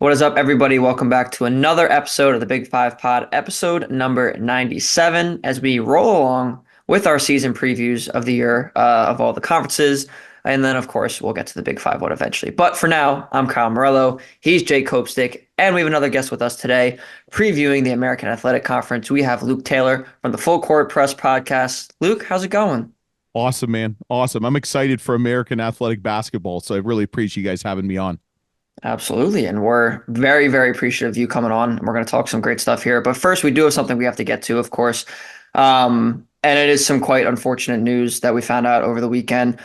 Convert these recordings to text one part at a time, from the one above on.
What is up, everybody? Welcome back to another episode of the Big Five Pod, episode number 97, as we roll along with our season previews of the year of all the conferences. And then, of course, we'll get to the Big Five one eventually. But for now, I'm Kyle Morello. He's Jay Copestick. And we have another guest with us today previewing the American Athletic Conference. We have Luke Taylor from the Full Court Press podcast. Luke, how's it going? Awesome, man. Awesome. I'm excited for American athletic basketball, so I really appreciate you guys having me on. Absolutely. And we're very, very appreciative of you coming on. We're going to talk some great stuff here. But first, we do have something we have to get to, of course. And it is some quite unfortunate news that we found out over the weekend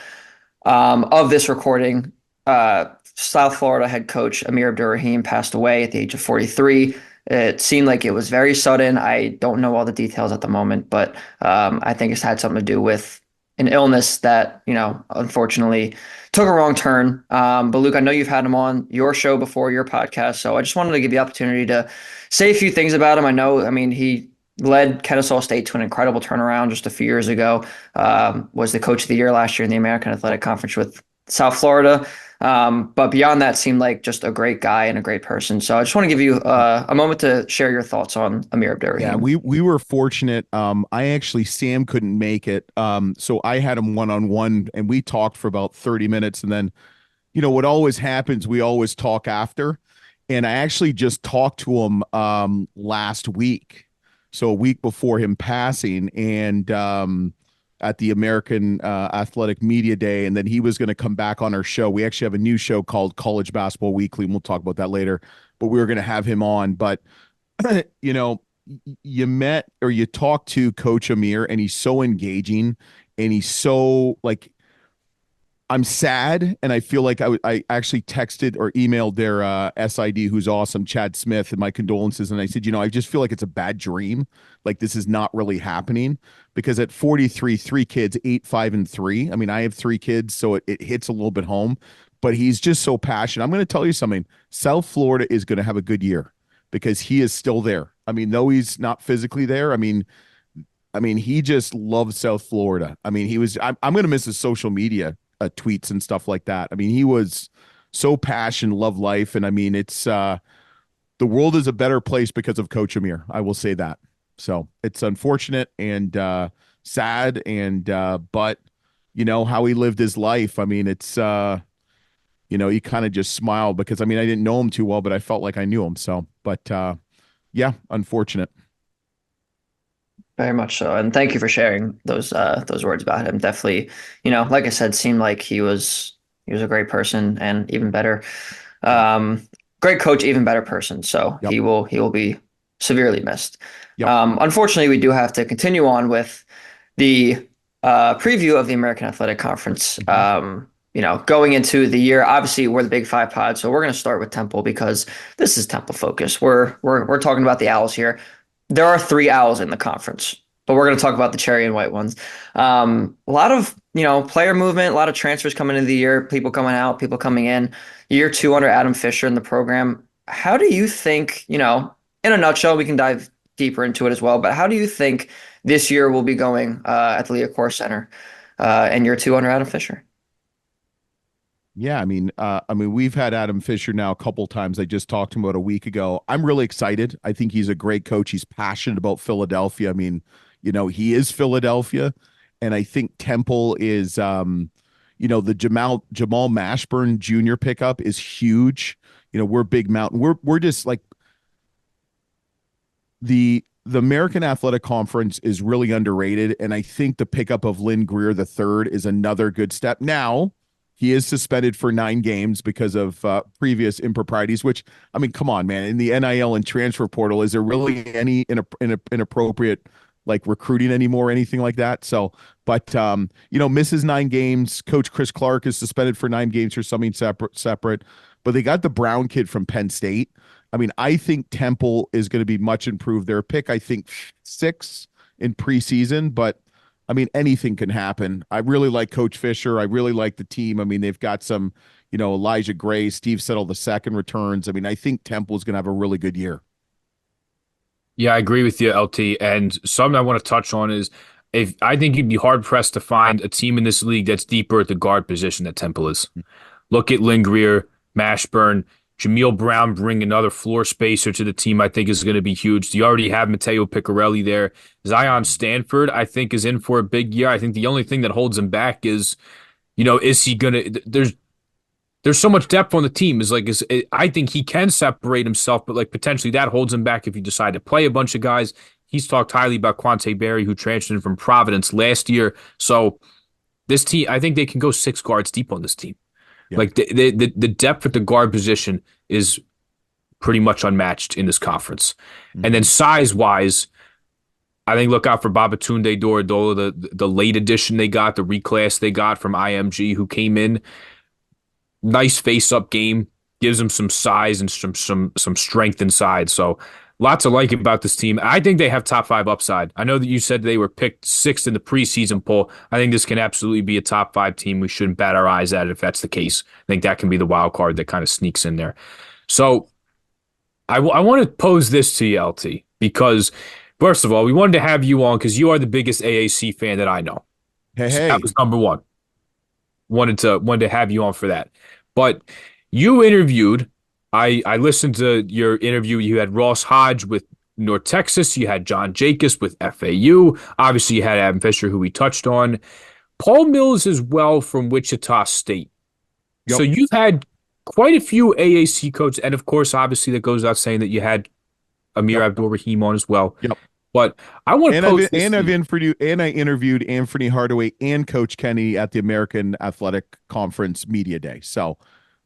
of this recording. South Florida head coach Amir Abdur-Rahim passed away at the age of 43. It seemed like it was very sudden. I don't know all the details at the moment, but I think it's had something to do with an illness that, unfortunately took a wrong turn. But Luke, I know you've had him on your show before, your podcast. So I just wanted to give you the opportunity to say a few things about him. He led Kennesaw State to an incredible turnaround just a few years ago, was the coach of the year last year in the American Athletic Conference with South Florida. But beyond that, seemed like just a great guy and a great person. So I just want to give you a moment to share your thoughts on Amir Yeah, Abdur-Rahim. we were fortunate. Sam couldn't make it. So I had him one-on-one and we talked for about 30 minutes. And then, what always happens, we always talk after. And I actually just talked to him last week. So a week before him passing, and at the American Athletic Media Day, and then he was going to come back on our show. We actually have a new show called College Basketball Weekly, and we'll talk about that later. But we were going to have him on. But you met or you talked to Coach Amir, and he's so engaging, and he's so like. I'm sad, and I feel like I actually texted or emailed their SID, who's awesome, Chad Smith, and my condolences. And I said, I just feel like it's a bad dream. Like this is not really happening, because at 43, three kids, 8, 5, and 3. I mean, I have 3 kids, so it hits a little bit home. But he's just so passionate. I'm going to tell you something. South Florida is going to have a good year because he is still there. I mean, though he's not physically there. I mean, he just loves South Florida. I mean, I'm going to miss his social media tweets and stuff like that. I mean, he was so passionate, love life. And I mean, it's the world is a better place because of Coach Amir. I will say that. So it's unfortunate and sad. And but how he lived his life. I mean, it's he kind of just smiled because I mean, I didn't know him too well, but I felt like I knew him. So, but yeah, unfortunate. Very much so, and thank you for sharing those words about him. Definitely, like I said, seemed like he was a great person and even better, great coach, even better person. So Yep. he will be severely missed. Yep. Unfortunately, we do have to continue on with the preview of the American Athletic Conference. Mhm. Going into the year, obviously we're the Big Five pod, so we're going to start with Temple because this is Temple focus. We're talking about the Owls here. There are 3 Owls in the conference, but we're going to talk about the cherry and white ones. A lot of, player movement, a lot of transfers coming into the year, people coming out, people coming in. Year 2 under Adam Fisher in the program. How do you think, in a nutshell, we can dive deeper into it as well, but how do you think this year will be going at the Leocore Center in year 2 under Adam Fisher? Yeah, I mean, we've had Adam Fisher now a couple times. I just talked to him about a week ago. I'm really excited. I think he's a great coach. He's passionate about Philadelphia. I mean, he is Philadelphia, and I think Temple is, the Jamal Mashburn Jr. pickup is huge. We're Big Mountain. We're just like the American Athletic Conference is really underrated, and I think the pickup of Lynn Greer the third is another good step. Now, he is suspended for 9 games because of previous improprieties. Which, I mean, come on, man! In the NIL and transfer portal, is there really any inappropriate like recruiting anymore, or anything like that? So, but misses 9 games. Coach Chris Clark is suspended for 9 games for something separate. But they got the Brown kid from Penn State. I mean, I think Temple is going to be much improved. Their pick, I think, 6 in preseason, but I mean, anything can happen. I really like Coach Fisher. I really like the team. I mean, they've got some, Elijah Gray, Steve Settle the second returns. I mean, I think Temple is going to have a really good year. Yeah, I agree with you, LT. And something I want to touch on is if I think you'd be hard pressed to find a team in this league that's deeper at the guard position that Temple is. Look at Lynn Greer, Mashburn, Jameel Brown bring another floor spacer to the team, I think is going to be huge. You already have Matteo Picarelli there. Zion Stanford, I think, is in for a big year. I think the only thing that holds him back is, is he going to, there's so much depth on the team. I think he can separate himself, but like potentially that holds him back if you decide to play a bunch of guys. He's talked highly about Quante Berry, who transferred in from Providence last year. So this team, I think they can go 6 guards deep on this team. Yeah. Like the depth at the guard position is pretty much unmatched in this conference. Mm-hmm. And then size-wise, I think look out for Babatunde Dorodola, the late addition they got, the reclass they got from IMG who came in. Nice face-up game, gives them some size and some strength inside. So lots to like about this team. I think they have top 5 upside. I know that you said they were picked 6th in the preseason poll. I think this can absolutely be a top 5 team. We shouldn't bat our eyes at it if that's the case. I think that can be the wild card that kind of sneaks in there. So I want to pose this to you, LT, because first of all, we wanted to have you on because you are the biggest AAC fan that I know. Hey, so that was number one. Wanted to have you on for that. But you interviewed, I listened to your interview. You had Ross Hodge with North Texas. You had John Jacobs with FAU. Obviously, you had Adam Fisher, who we touched on. Paul Mills as well from Wichita State. Yep. So you've had quite a few AAC coaches. And, of course, obviously, that goes without saying that you had Amir Abdur-Rahim on as well. Yep. But I want to post I interviewed Anthony Hardaway and Coach Kenny at the American Athletic Conference Media Day. So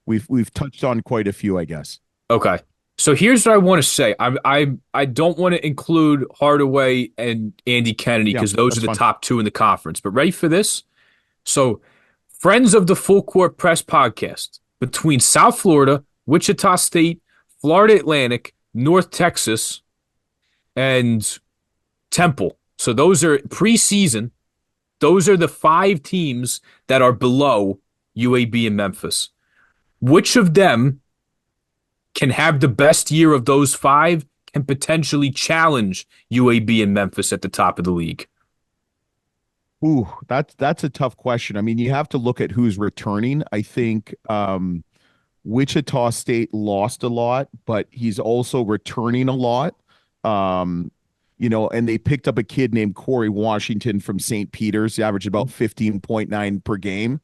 we've touched on quite a few, I guess. Okay. So here's what I want to say. I don't want to include Hardaway and Andy Kennedy because those are the top 2 in the conference. But ready for this? So Friends of the Full Court Press podcast between South Florida, Wichita State, Florida Atlantic, North Texas, and Temple. So those are preseason. Those are the 5 teams that are below UAB and Memphis. Which of them can have the best year of those 5 can potentially challenge UAB and Memphis at the top of the league? Ooh, that's a tough question. I mean, you have to look at who's returning. I think Wichita State lost a lot, but he's also returning a lot. And they picked up a kid named Corey Washington from St. Peter's. He averaged about 15.9 per game.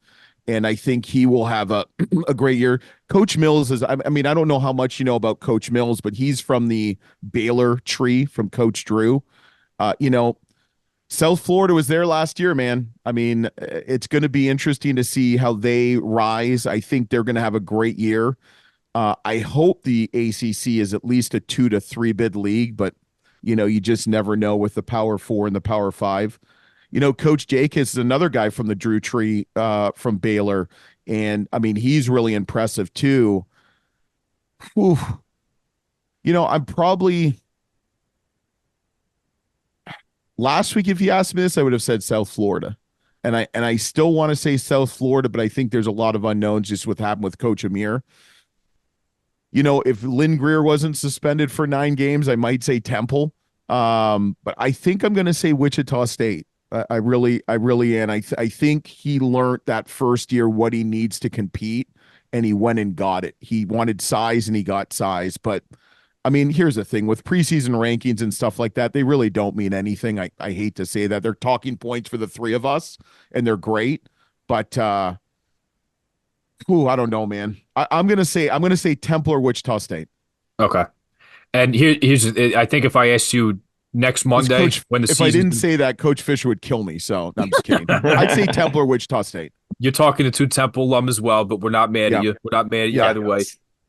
And I think he will have a great year. Coach Mills I don't know how much you know about Coach Mills, but he's from the Baylor tree from Coach Drew. South Florida was there last year, man. I mean, it's going to be interesting to see how they rise. I think they're going to have a great year. I hope the ACC is at least a 2 to 3 bid league, but you just never know with the Power 4 and the Power 5. Coach Jacobs is another guy from the Drew Tree from Baylor. And, I mean, he's really impressive, too. Whew. I'm probably – last week, if you asked me this, I would have said South Florida. And I still want to say South Florida, but I think there's a lot of unknowns just what happened with Coach Amir. If Lynn Greer wasn't suspended for 9 games, I might say Temple. But I think I'm going to say Wichita State. I really am. I think he learned that first year what he needs to compete, and he went and got it. He wanted size, and he got size. But, I mean, here's the thing. With preseason rankings and stuff like that, they really don't mean anything. I hate to say that. They're talking points for the 3 of us, and they're great. But, I don't know, man. I'm gonna say Temple or Wichita State. Okay. And here's I think if I asked you next Monday if I didn't say that, Coach Fisher would kill me. So I'm just kidding. I'd say Temple or Wichita State. You're talking to 2 Temple alum as well, but we're not mad at you. We're not mad at you either way.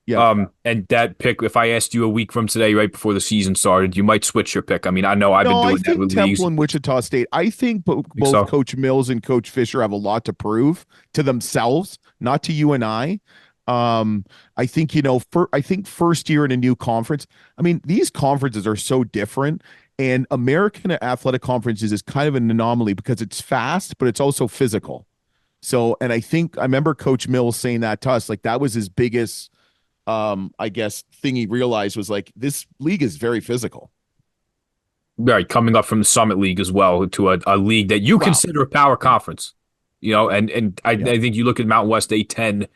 Yeah. And that pick, if I asked you a week from today, right before the season started, you might switch your pick. I mean, I know I've been doing that with Temple leagues. and Wichita State. I think both Coach Mills and Coach Fisher have a lot to prove to themselves, not to you and I. I think, I think first year in a new conference, I mean, these conferences are so different, and American Athletic Conferences is kind of an anomaly because it's fast, but it's also physical. So, and I remember Coach Mills saying that to us, like that was his biggest, I guess, thing he realized was like, this league is very physical. Right. Coming up from the Summit League as well to a league that you consider a power conference, and I think you look at Mountain West A10,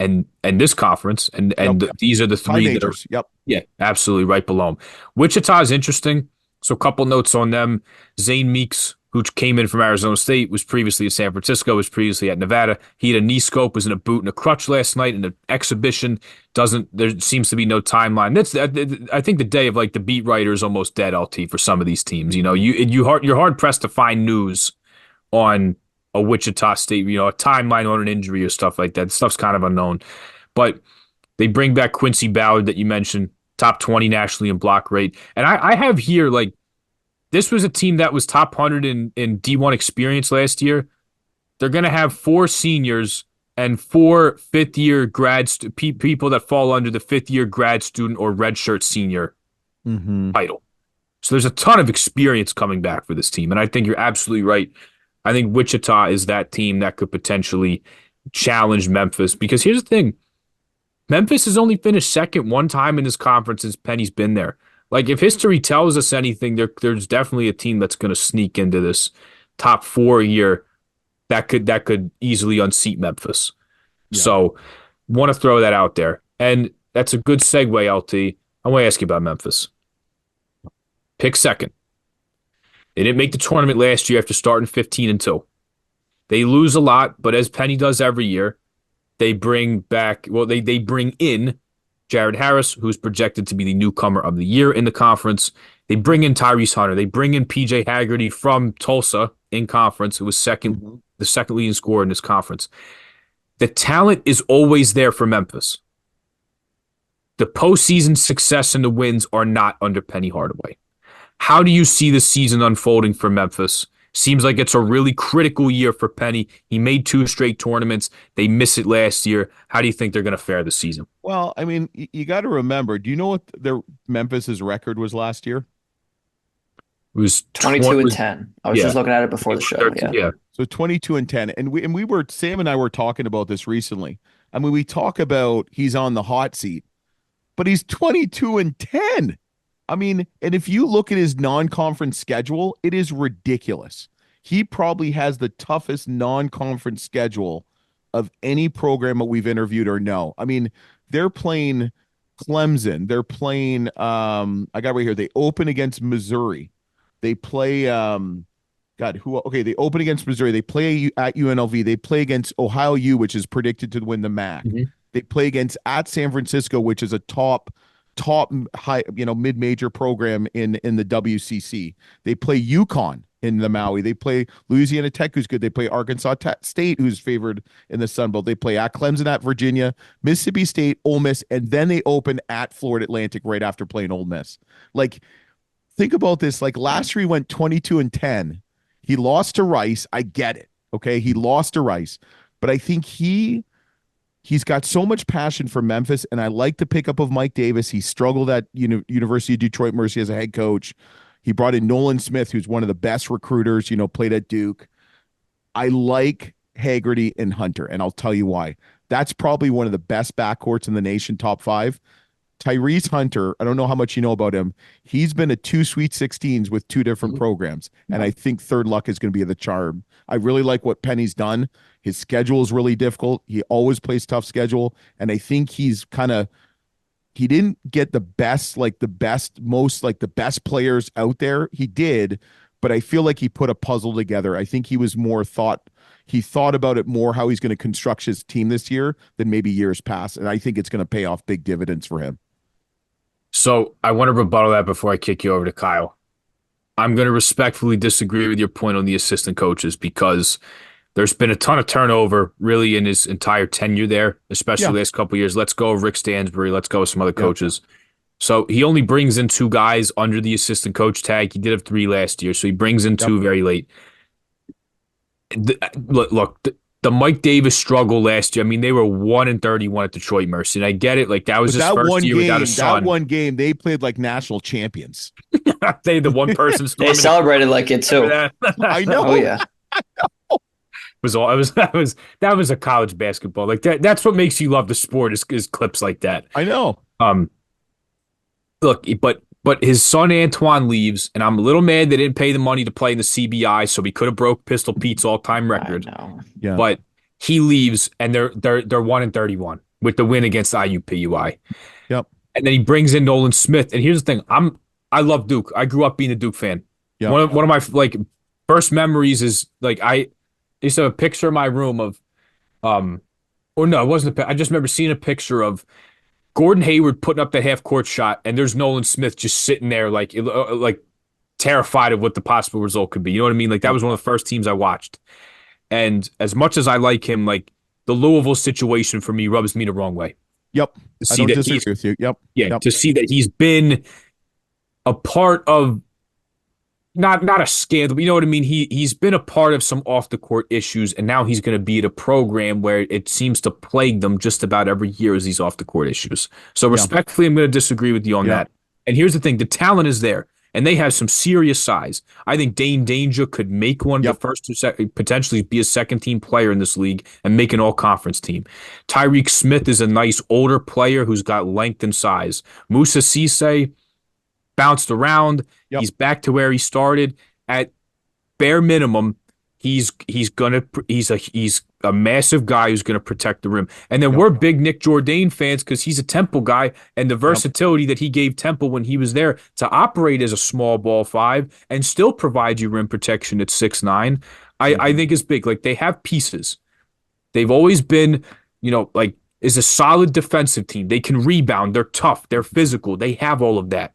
and this conference, Yep. these are the High three that are, majors. Yep. yeah, absolutely right below them. Wichita is interesting. So a couple notes on them. Zane Meeks, who came in from Arizona State, was previously at San Francisco, was previously at Nevada. He had a knee scope, was in a boot and a crutch last night in an exhibition. There seems to be no timeline. I think the day of like the beat writer is almost dead, LT, for some of these teams. You're hard pressed to find news on a Wichita State, a timeline on an injury or stuff like that. Stuff's kind of unknown. But they bring back Quincy Ballard that you mentioned, top 20 nationally in block rate. And I have here, like, this was a team that was top 100 in D1 experience last year. They're going to have 4 seniors and 4 fifth-year people that fall under the fifth-year grad student or redshirt senior title. So there's a ton of experience coming back for this team. And I think you're absolutely right. I think Wichita is that team that could potentially challenge Memphis. Because here's the thing. Memphis has only finished second one time in this conference since Penny's been there. Like, if history tells us anything, there's definitely a team that's going to sneak into this top 4 year that could easily unseat Memphis. Yeah. So, want to throw that out there. And that's a good segue, LT. I want to ask you about Memphis. Pick second. They didn't make the tournament last year after starting 15-2. They lose a lot, but as Penny does every year, they bring in Jared Harris, who's projected to be the newcomer of the year in the conference. They bring in Tyrese Hunter. They bring in PJ Haggerty from Tulsa in conference, who was the second leading scorer in this conference. The talent is always there for Memphis. The postseason success and the wins are not under Penny Hardaway. How do you see the season unfolding for Memphis? Seems like it's a really critical year for Penny. He made 2 straight tournaments. They missed it last year. How do you think they're going to fare this season? Well, I mean, you got to remember, do you know what Memphis's record was last year? It was 22-10. I was just looking at it before the show. 13, yeah. So 22-10. And Sam and I were talking about this recently. I mean, we talk about he's on the hot seat, but he's 22-10. I mean, and if you look at his non-conference schedule, it is ridiculous. He probably has the toughest non-conference schedule of any program that we've interviewed or know. I mean, they're playing Clemson. They're playing, I got right here. They open against Missouri. They play, they open against Missouri. They play at UNLV. They play against Ohio U, which is predicted to win the MAC. They play at San Francisco, which is a top high, mid-major program in the WCC. They play UConn in the Maui. They play Louisiana Tech, who's good. They play Arkansas State, who's favored in the Sun Belt. They play at Clemson, at Virginia, Mississippi State, Ole Miss, and then they open at Florida Atlantic right after playing Ole Miss. Like, think about this. Like, last year he went 22-10. He lost to Rice. I get it. Okay, he lost to Rice, but I think he's got so much passion for Memphis, and I like the pickup of Mike Davis. He struggled at University of Detroit Mercy as a head coach. He brought in Nolan Smith, who's one of the best recruiters, played at Duke. I like Haggerty and Hunter, and I'll tell you why. That's probably one of the best backcourts in the nation, top 5. Tyrese Hunter, I don't know how much you know about him. He's been to 2 Sweet 16s with 2 different programs, and I think Third Luck is going to be the charm. I really like what Penny's done. His schedule is really difficult. He always plays tough schedule, and I think he didn't get the best players out there. He did, but I feel like he put a puzzle together. I think he thought about it more, how he's going to construct his team this year than maybe years past, and I think it's going to pay off big dividends for him. So I want to rebuttal that before I kick you over to Kyle. I'm going to respectfully disagree with your point on the assistant coaches because there's been a ton of turnover really in his entire tenure there, especially the last couple of years. Let's go Rick Stansbury. Let's go with some other coaches. So he only brings in 2 guys under the assistant coach tag. He did have 3 last year, so he brings in 2 very late. The Mike Davis struggle last year. I mean, they were 1-31 at Detroit Mercy, and I get it. Like, that was his first year without a son. That one game, they played like national champions. They the one person they celebrated like it too. I know. Oh yeah. That was a college basketball. Like that's what makes you love the sport is clips like that. I know. Look, but his son Antoine leaves, and I'm a little mad they didn't pay the money to play in the CBI, so he could have broke Pistol Pete's all-time record. Yeah. But He leaves, and they're 1-31 with the win against IUPUI. Yep. And then he brings in Nolan Smith. And here's the thing: I love Duke. I grew up being a Duke fan. Yep. One of my like first memories is like I used to have a picture in my room of or no, it wasn't I just remember seeing a picture of Gordon Hayward putting up that half court shot, and there's Nolan Smith just sitting there like terrified of what the possible result could be. You know what I mean? Like that Yep. was one of the first teams I watched. And as much as I like him, like the Louisville situation for me rubs me the wrong way. Yep. To I see don't that disagree with you. Yep. Yep. to see that he's been a part of not a scandal, but you know what I mean? He's been a part of some off the court issues, and now he's going to be at a program where it seems to plague them just about every year as these off the court issues. So Yeah. respectfully, I'm going to disagree with you on Yeah. that. And here's the thing: the talent is there, and they have some serious size. I think Dane Danger could make one of Yep. the first potentially be a second team player in this league and make an all conference team. Tyreek Smith is a nice older player who's got length and size. Musa Cisse bounced around. Yep. He's back to where he started. At bare minimum, he's a massive guy who's gonna protect the rim. And then Yep. we're big Nick Jourdain fans because he's a Temple guy, and the versatility that he gave Temple when he was there to operate as a small ball five and still provide you rim protection at 6'9", I think is big. Like they have pieces. They've always been, like is a solid defensive team. They can rebound. They're tough. They're physical. They have all of that.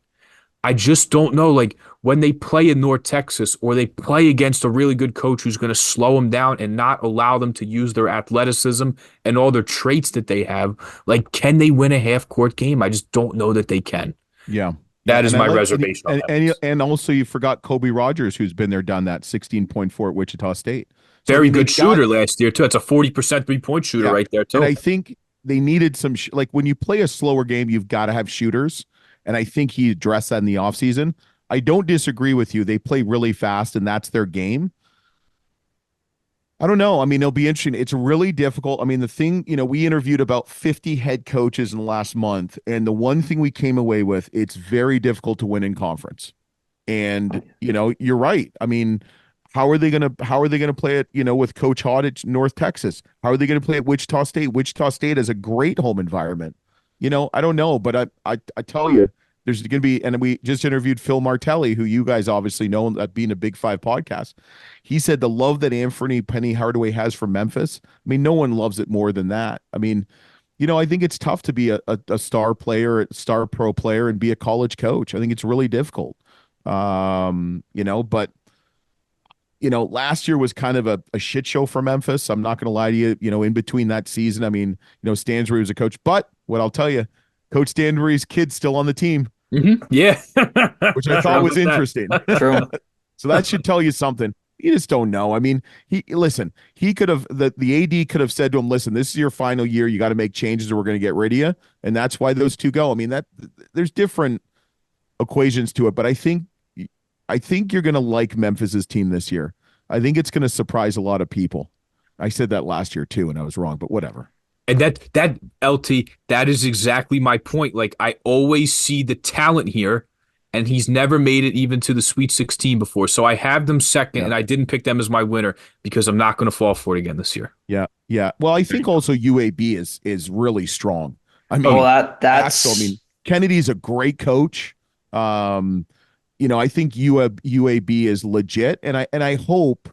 I just don't know, like when they play in North Texas or they play against a really good coach who's going to slow them down and not allow them to use their athleticism and all their traits that they have, like can they win a half court game? I just don't know that they can. Yeah. That Yeah. is And I my like, reservation on that. and also you forgot Kobe Rogers, who's been there, done that, 16.4 at Wichita State. So I Very mean, good they've got, shooter last year too. That's a 40% 3-point shooter yeah. right there And too. I think they needed some, like when you play a slower game, you've got to have shooters. And I think he addressed that in the offseason. I don't disagree with you. They play really fast, and that's their game. I don't know. I mean, it'll be interesting. It's really difficult. I mean, the thing, we interviewed about 50 head coaches in the last month, and the one thing we came away with, it's very difficult to win in conference. And, you're right. I mean, how are they gonna play it, with Coach Hott at North Texas? How are they gonna play at Wichita State? Wichita State has a great home environment. I don't know, but I tell you, there's going to be, and we just interviewed Phil Martelli, who you guys obviously know that being a Big Five podcast. He said the love that Anthony Penny Hardaway has for Memphis. I mean, no one loves it more than that. I mean, I think it's tough to be a star player, star pro player, and be a college coach. I think it's really difficult. But last year was kind of a shit show for Memphis. I'm not going to lie to you. In between that season, I mean, Stansbury was a coach, but what I'll tell you, Coach Stansbury's kid's still on the team. Mm-hmm. Yeah. Which I thought was interesting. True. So that should tell you something. You just don't know. I mean, he could have the AD could have said to him, "Listen, this is your final year. You got to make changes, or we're going to get rid of you." And that's why those two go. I mean, that there's different equations to it, but I think you're going to like Memphis's team this year. I think it's going to surprise a lot of people. I said that last year too, and I was wrong, but whatever. And that LT, that is exactly my point. Like I always see the talent here, and he's never made it even to the Sweet 16 before. So I have them second, and I didn't pick them as my winner because I'm not going to fall for it again this year. Yeah, yeah. Well, I think also UAB is really strong. I mean, that's I mean, Kennedy's a great coach. I think UAB is legit, and I hope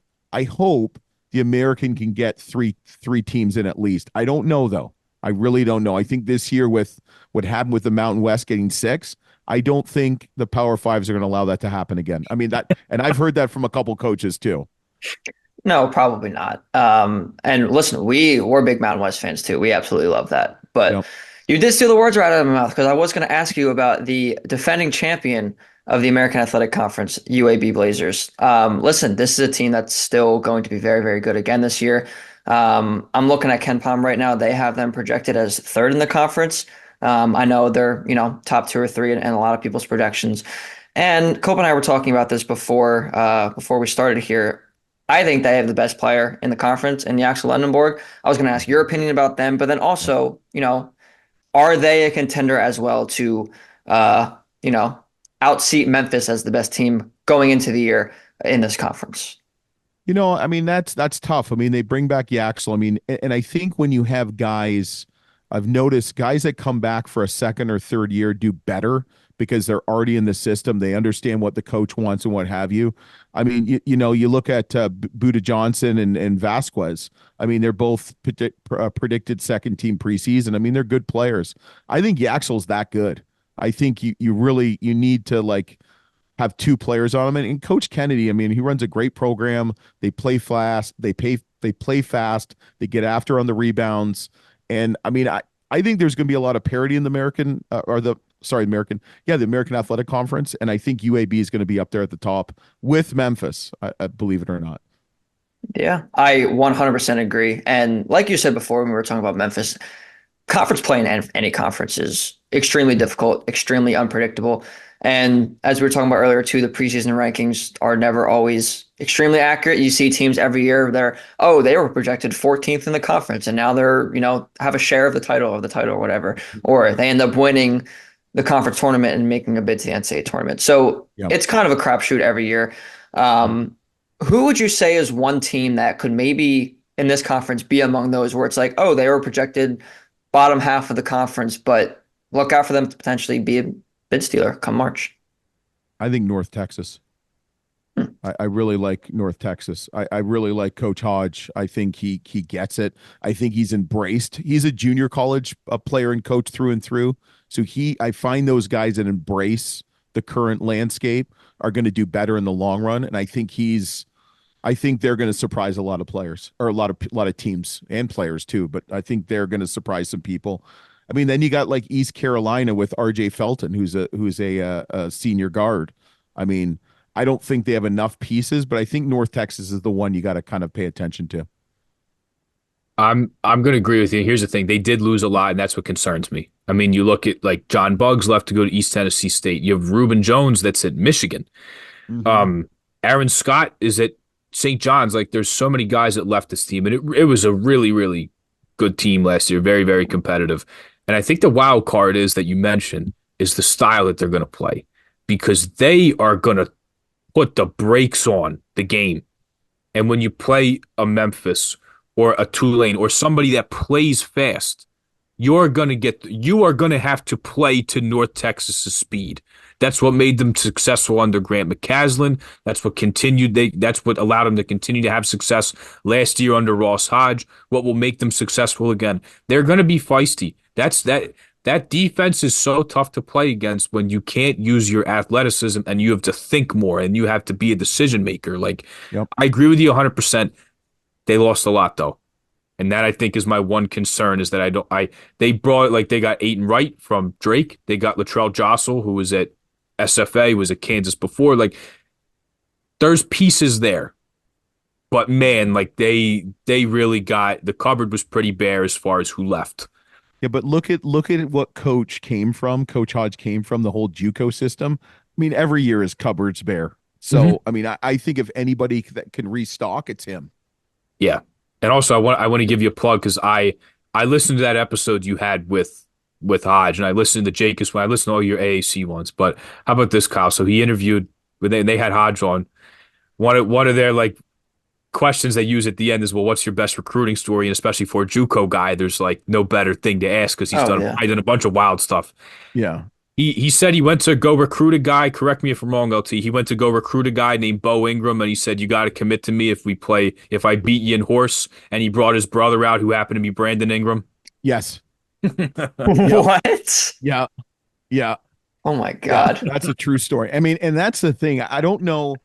the American can get three teams in at least. I don't know though. I really don't know. I think this year with what happened with the Mountain West getting 6, I don't think the Power Fives are going to allow that to happen again. I mean that, and I've heard that from a couple coaches too. No, probably not. And listen, we're big Mountain West fans too. We absolutely love that. But Yep. you did steal the words right out of my mouth because I was going to ask you about the defending champion of the American Athletic Conference, UAB Blazers. Listen, this is a team that's still going to be very, very good again this year. I'm looking at Ken Palm right now. They have them projected as third in the conference. I know they're, top 2 or 3 in a lot of people's projections. And Cope and I were talking about this before we started here. I think they have the best player in the conference in Axel Lendenborg. I was going to ask your opinion about them, but then also, are they a contender as well to, outseat Memphis as the best team going into the year in this conference? I mean, that's tough. I mean, they bring back Yaxel. I mean, and I think when you have guys, I've noticed guys that come back for a second or third year do better because they're already in the system. They understand what the coach wants and what have you. I mean, you look at Buda Johnson and Vasquez. I mean, they're both predicted second team preseason. I mean, they're good players. I think Yaxel's that good. I think you really you need to like have two players on him. And Coach Kennedy, I mean, he runs a great program. They play fast. They play fast. They get after on the rebounds. And I mean, I think there's going to be a lot of parity in the American the American Athletic Conference. And I think UAB is going to be up there at the top with Memphis, I believe it or not. Yeah, I 100% agree. And like you said before, when we were talking about Memphis, conference play in any conference is extremely difficult, extremely unpredictable. And as we were talking about earlier too, the preseason rankings are never always extremely accurate. You see teams every year they were projected 14th in the conference and now they're, have a share of the title or whatever. Or they end up winning the conference tournament and making a bid to the NCAA tournament. So Yeah. it's kind of a crapshoot every year. Who would you say is one team that could maybe in this conference be among those where it's like, oh, they were projected bottom half of the conference, but look out for them to potentially be a bid stealer come March? I think North Texas. Hmm. I really like North Texas. I really like Coach Hodge. I think he gets it. I think he's embraced. He's a junior college player and coach through and through. So I find those guys that embrace the current landscape are going to do better in the long run. And I think they're going to surprise a lot of players or a lot of teams and players too. But I think they're going to surprise some people. I mean, then you got like East Carolina with R.J. Felton, who's a senior guard. I mean, I don't think they have enough pieces, but I think North Texas is the one you got to kind of pay attention to. I'm going to agree with you. Here's the thing. They did lose a lot, and that's what concerns me. I mean, you look at like John Buggs left to go to East Tennessee State. You have Reuben Jones that's at Michigan. Mm-hmm. Aaron Scott is at St. John's. Like, there's so many guys that left this team, and it was a really, really good team last year. Very, very competitive. And I think the wild card is that you mentioned is the style that they're going to play because they are going to put the brakes on the game. And when you play a Memphis or a Tulane or somebody that plays fast, you are going to have to play to North Texas's speed. That's what made them successful under Grant McCaslin. That's what allowed them to continue to have success last year under Ross Hodge. What will make them successful again? They're going to be feisty. That defense is so tough to play against when you can't use your athleticism and you have to think more and you have to be a decision maker. Like, Yep. I agree with you 100%. They lost a lot though. And that I think is my one concern is that they got Aiden Wright from Drake. They got Latrell Jostle, who was at SFA, was at Kansas before. Like, there's pieces there. But man, like they really got the cupboard was pretty bare as far as who left. Yeah, but look at what Coach Hodge came from, the whole JUCO system. I mean, every year his cupboard's bare. So, Mhm. I mean, I think if anybody that can restock, it's him. Yeah. And also I want to give you a plug because I listened to that episode you had with Hodge and I listened to Jacobs when I listened to all your AAC ones. But how about this, Kyle? So he interviewed they had Hodge on. One of their like questions they use at the end is, well, what's your best recruiting story? And especially for a JUCO guy, there's like no better thing to ask because he's Oh, yeah. done a bunch of wild stuff. Yeah. He said he went to go recruit a guy. Correct me if I'm wrong, LT. He went to go recruit a guy named Bo Ingram, and he said, "You got to commit to me if I beat you in horse." And he brought his brother out, who happened to be Brandon Ingram. Yes. What? Yeah. Yeah. Oh my Yeah. God. That's a true story. I mean, and that's the thing. I don't know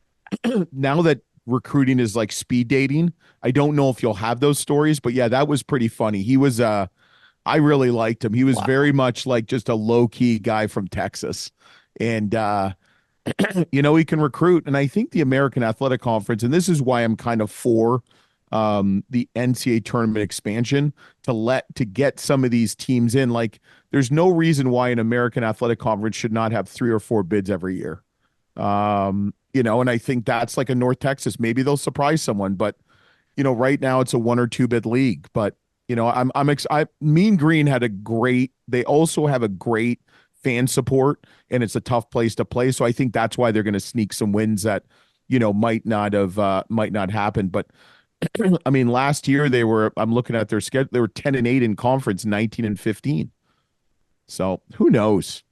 now that recruiting is like speed dating. I don't know if you'll have those stories, but yeah, that was pretty funny. He was I really liked him. He was Wow. very much like just a low-key guy from Texas. And he can recruit. And I think the American Athletic Conference, and this is why I'm kind of for the NCAA tournament expansion to get some of these teams in. Like, there's no reason why an American Athletic Conference should not have 3 or 4 bids every year. And I think that's like a North Texas. Maybe they'll surprise someone, but right now it's a 1 or 2 bid league. But Mean Green they also have a great fan support, and it's a tough place to play. So I think that's why they're going to sneak some wins that might not happen. But I mean, last year I'm looking at their schedule, they were 10-8 in conference, 19-15. So who knows?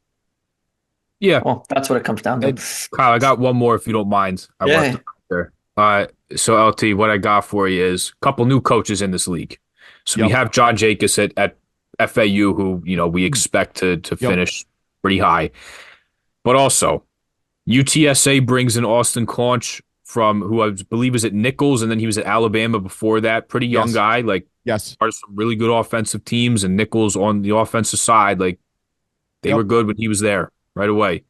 Yeah. Well, that's what it comes down to. And Kyle, I got one more if you don't mind. I want to Yeah. throw out there. So LT, what I got for you is a couple new coaches in this league. So we Yep. have John Jacobs at FAU, who we expect to Yep. finish pretty high. But also, UTSA brings in Austin Claunch from who I believe was at Nichols, and then he was at Alabama before that. Pretty young Yes. guy, like Yes. part of some really good offensive teams, and Nichols on the offensive side, like they Yep. were good when he was there right away.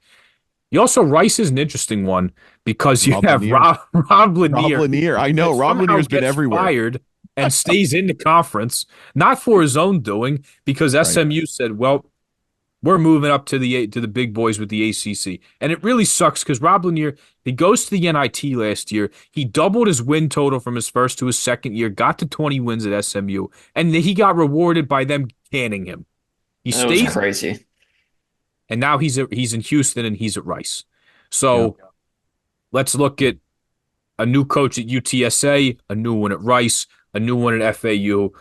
You also Rice is an interesting one because you Rob have Lanier. Rob Rob Lanier Lanier. I know. that Rob somehow Lanier's been gets everywhere. fired and stays in the conference, not for his own doing, because Right. SMU said, "Well, we're moving up to the big boys with the ACC," and it really sucks because Rob Lanier he goes to the NIT last year. He doubled his win total from his first to his second year, got to 20 wins at SMU, and he got rewarded by them canning him. He It was stays, crazy. and now he's in Houston and he's at Rice. Yeah. So let's look at a new coach at UTSA, a new one at Rice, a new one at FAU.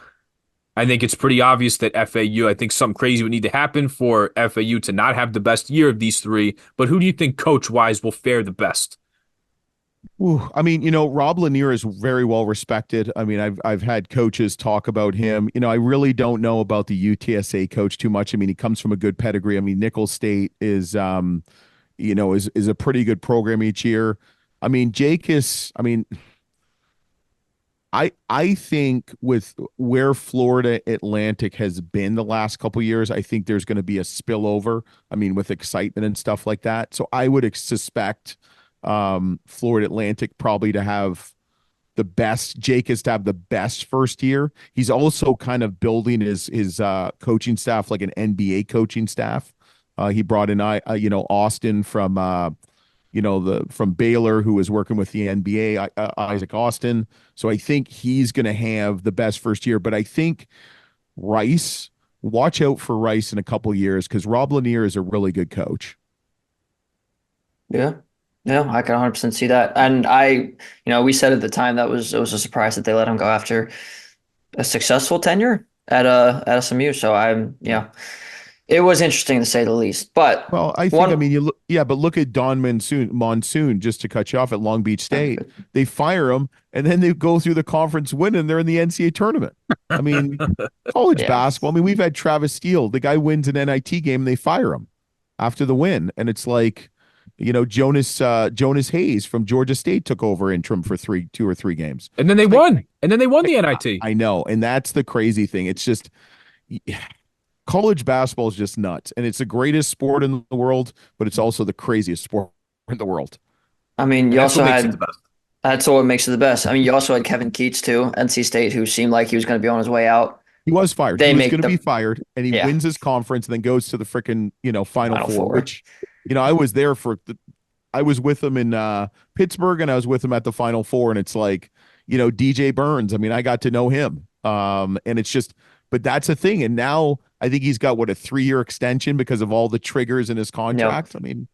I think it's pretty obvious that FAU, I think something crazy would need to happen for FAU to not have the best year of these three. But who do you think coach wise will fare the best? Ooh, I mean, Rob Lanier is very well respected. I mean, I've had coaches talk about him. I really don't know about the UTSA coach too much. I mean, he comes from a good pedigree. I mean, Nicholls State is a pretty good program each year. I mean, Jake is, I mean, I think with where Florida Atlantic has been the last couple years, I think there's going to be a spillover. I mean, with excitement and stuff like that. So I would suspect Florida Atlantic probably to have the best. Jake is to have the best first year. He's also kind of building his coaching staff like an NBA coaching staff. He brought in Austin from from Baylor, who was working with the NBA, Isaac Austin. So I think he's going to have the best first year. But I think Rice, watch out for Rice in a couple years because Rob Lanier is a really good coach. Yeah. Yeah, I can 100% see that. And we said at the time that it was a surprise that they let him go after a successful tenure at SMU. So it was interesting to say the least. But Well, I think, I one mean, but look at Don Monsoon, just to cut you off at Long Beach State. They fire him, and then they go through the conference win, and they're in the NCAA tournament. I mean, college yeah. basketball. I mean, we've had Travis Steele. The guy wins an NIT game, and they fire him after the win. And it's like, Jonas Hayes from Georgia State took over interim for 2 or 3 games. And then they won. And then they won the NIT. I know. And that's the crazy thing. It's just college basketball is just nuts, and it's the greatest sport in the world, but it's also the craziest sport in the world. I mean, And that's what makes it the best. that's what makes it the best. I mean, you also had Kevin Keats too, NC State, who seemed like he was going to be on his way out. He was fired. They He was make going to the be fired, and he yeah, wins his conference and then goes to the freaking Final Final Four. Four. Which I was there I was with him in Pittsburgh, and I was with him at the Final Four, and it's like DJ Burns. I mean, I got to know him, and it's just, but that's the thing. And now I think he's got a 3-year extension because of all the triggers in his contract. Yep. I mean,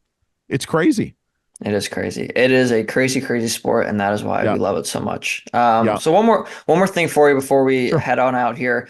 it's crazy. It is crazy. It is a crazy, crazy sport, and that is why Yeah. we love it so much. Yeah. So one more thing for you before we Sure. head on out here.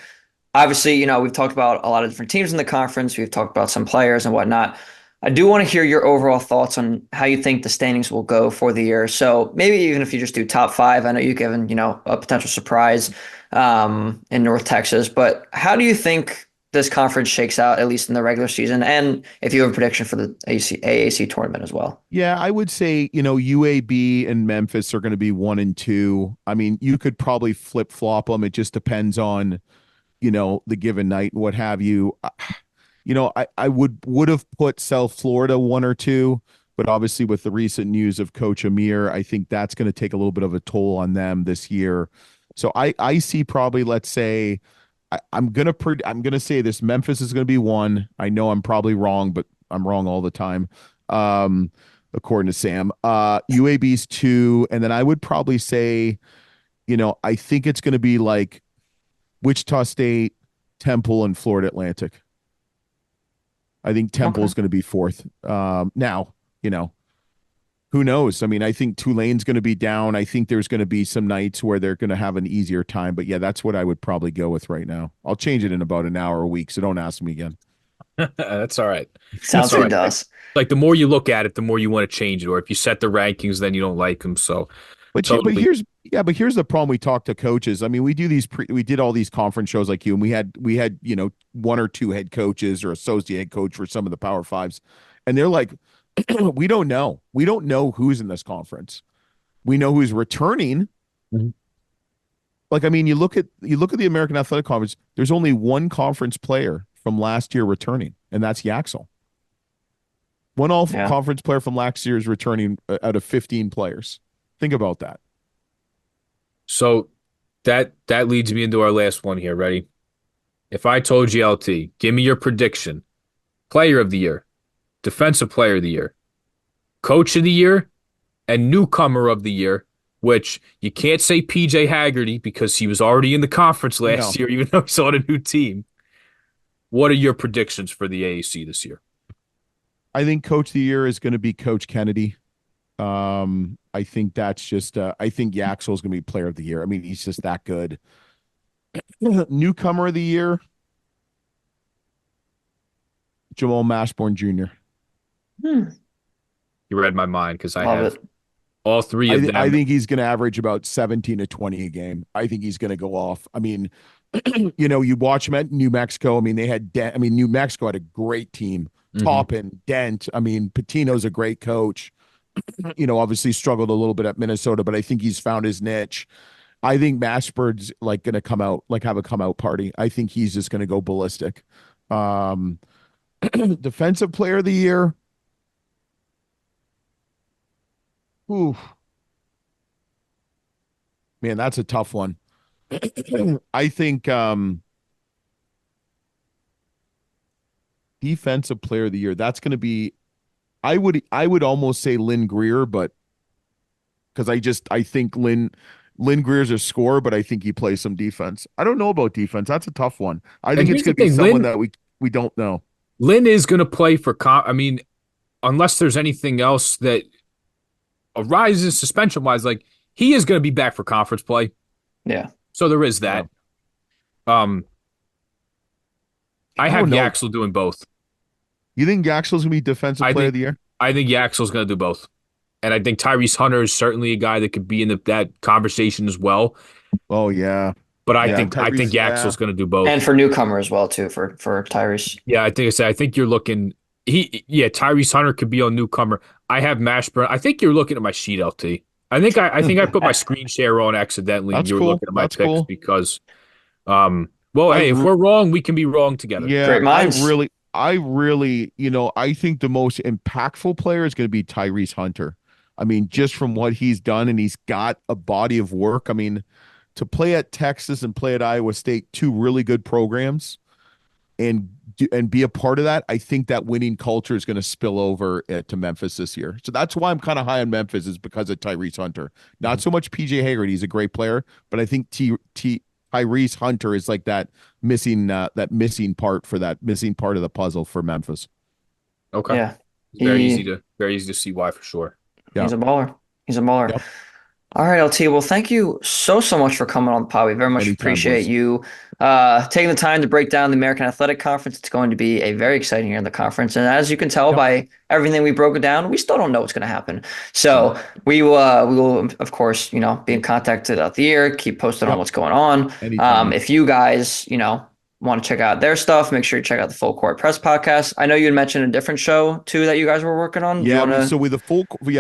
Obviously, we've talked about a lot of different teams in the conference. We've talked about some players and whatnot. I do want to hear your overall thoughts on how you think the standings will go for the year. So maybe even if you just do top 5, I know you've given, a potential surprise in North Texas, but how do you think this conference shakes out, at least in the regular season? And if you have a prediction for the AAC tournament as well. Yeah, I would say, UAB and Memphis are going to be 1 and 2. I mean, you could probably flip-flop them. It just depends on, the given night and what have you. I would have put South Florida 1 or 2, but obviously with the recent news of Coach Amir, I think that's going to take a little bit of a toll on them this year. So I see probably, let's say, I'm gonna say this: Memphis is gonna be 1. I know I'm probably wrong, but I'm wrong all the time. According to Sam, UAB's 2, and then I would probably say, I think it's gonna be like Wichita State, Temple, and Florida Atlantic. I think Temple is Okay. going to be 4th. Now, who knows? I mean, I think Tulane's going to be down. I think there's going to be some nights where they're going to have an easier time. But yeah, that's what I would probably go with right now. I'll change it in about an hour a week, so don't ask me again. That's all right. That's Sounds all good right. to Like, us. like the more you look at it, the more you want to change it. Or if you set the rankings, then you don't like them. So But totally. here's the problem. We talk to coaches. I mean, we did all these conference shows like you, and we had one or two head coaches or associate head coach for some of the Power Fives, and they're like, we don't know. We don't know who's in this conference. We know who's returning. Mhm. Like, I mean, you look at the American Athletic Conference. There's only one conference player from last year returning, and that's Yaxel. One all Yeah. conference player from last year is returning out of 15 players. Think about that. So that leads me into our last one here. Ready? If I told you, LT, give me your prediction: player of the year, defensive player of the year, coach of the year, and newcomer of the year, which you can't say PJ Haggerty because he was already in the conference last No, year, even though he's on a new team. What are your predictions for the AAC this year? I think coach of the year is going to be Coach Kennedy. I think that's just I think Yaxel is going to be player of the year. I mean, he's just that good. Newcomer of the year, Jamal Mashburn Jr. Hmm. You read my mind because I Love have it. all three of I them. think he's going to average about 17 to 20 a game. I think he's going to go off. I mean, you watch him at New Mexico. I mean, New Mexico had a great team. Mhm. Toppin, Dent. I mean, Patino's a great coach. Obviously struggled a little bit at Minnesota, but I think he's found his niche. I think Mashbird's like going to come out, like have a come out party. I think he's just going to go ballistic. Um, Defensive player of the year. Ooh, man, that's a tough one. I think defensive player of the year. That's going to be. I would almost say Lynn Greer, but because I think Lynn Greer's a scorer, but I think he plays some defense. I don't know about defense. That's a tough one. I And think it's here's the going to be thing, someone that we don't know. Lynn is going to play for. I mean, unless there's anything else that arises suspension wise, like he is going to be back for conference play. Yeah. So there is Yeah. that. Um, I I have don't know. Yaxel doing both. You think Gaxel's gonna be defensive I player of think the year? I think Yaxel's going to do both, and I think Tyrese Hunter is certainly a guy that could be in that conversation as well. Oh yeah, But I yeah. think I think Tyrese. Yeah, Yaxel's going to do both. And for newcomer as well too for Tyrese. Yeah, I think you're looking. Tyrese Hunter could be on newcomer. I have Mashburn. I think you're looking at my sheet, LT. I think I put my screen share on accidentally, and that's you were cool. looking at my That's picks cool. because well, I hey, if re- we're wrong, we can be wrong together. yeah, Great minds. I really, I think the most impactful player is going to be Tyrese Hunter. I mean, just from what he's done, and he's got a body of work. I mean, to play at Texas and play at Iowa State, two really good programs, and be a part of that. I think that winning culture is going to spill over to Memphis this year. So that's why I'm kind of high on Memphis, is because of Tyrese Hunter. Not so much PJ Haggard. He's a great player, but I think Tyrese Hunter is like that missing part of the puzzle for Memphis. Okay, Yeah. it's He very easy to see why for sure. Yeah. he's a baller. He's a baller. Yep. All right, LT. Well, thank you so much for coming on the pod. We very much Anytime, appreciate boys. you taking the time to break down the American Athletic Conference. It's going to be a very exciting year in the conference, and as you can tell Yep. by everything we broke it down, we still don't know what's going to happen. No. So we will of course be in contact throughout the year, keep posted on Yep. what's going on. Anytime. If you guys want to check out their stuff, make sure you check out the Full Court Press podcast. I know you had mentioned a different show too that you guys were working on. Do you Yeah, want we to? so we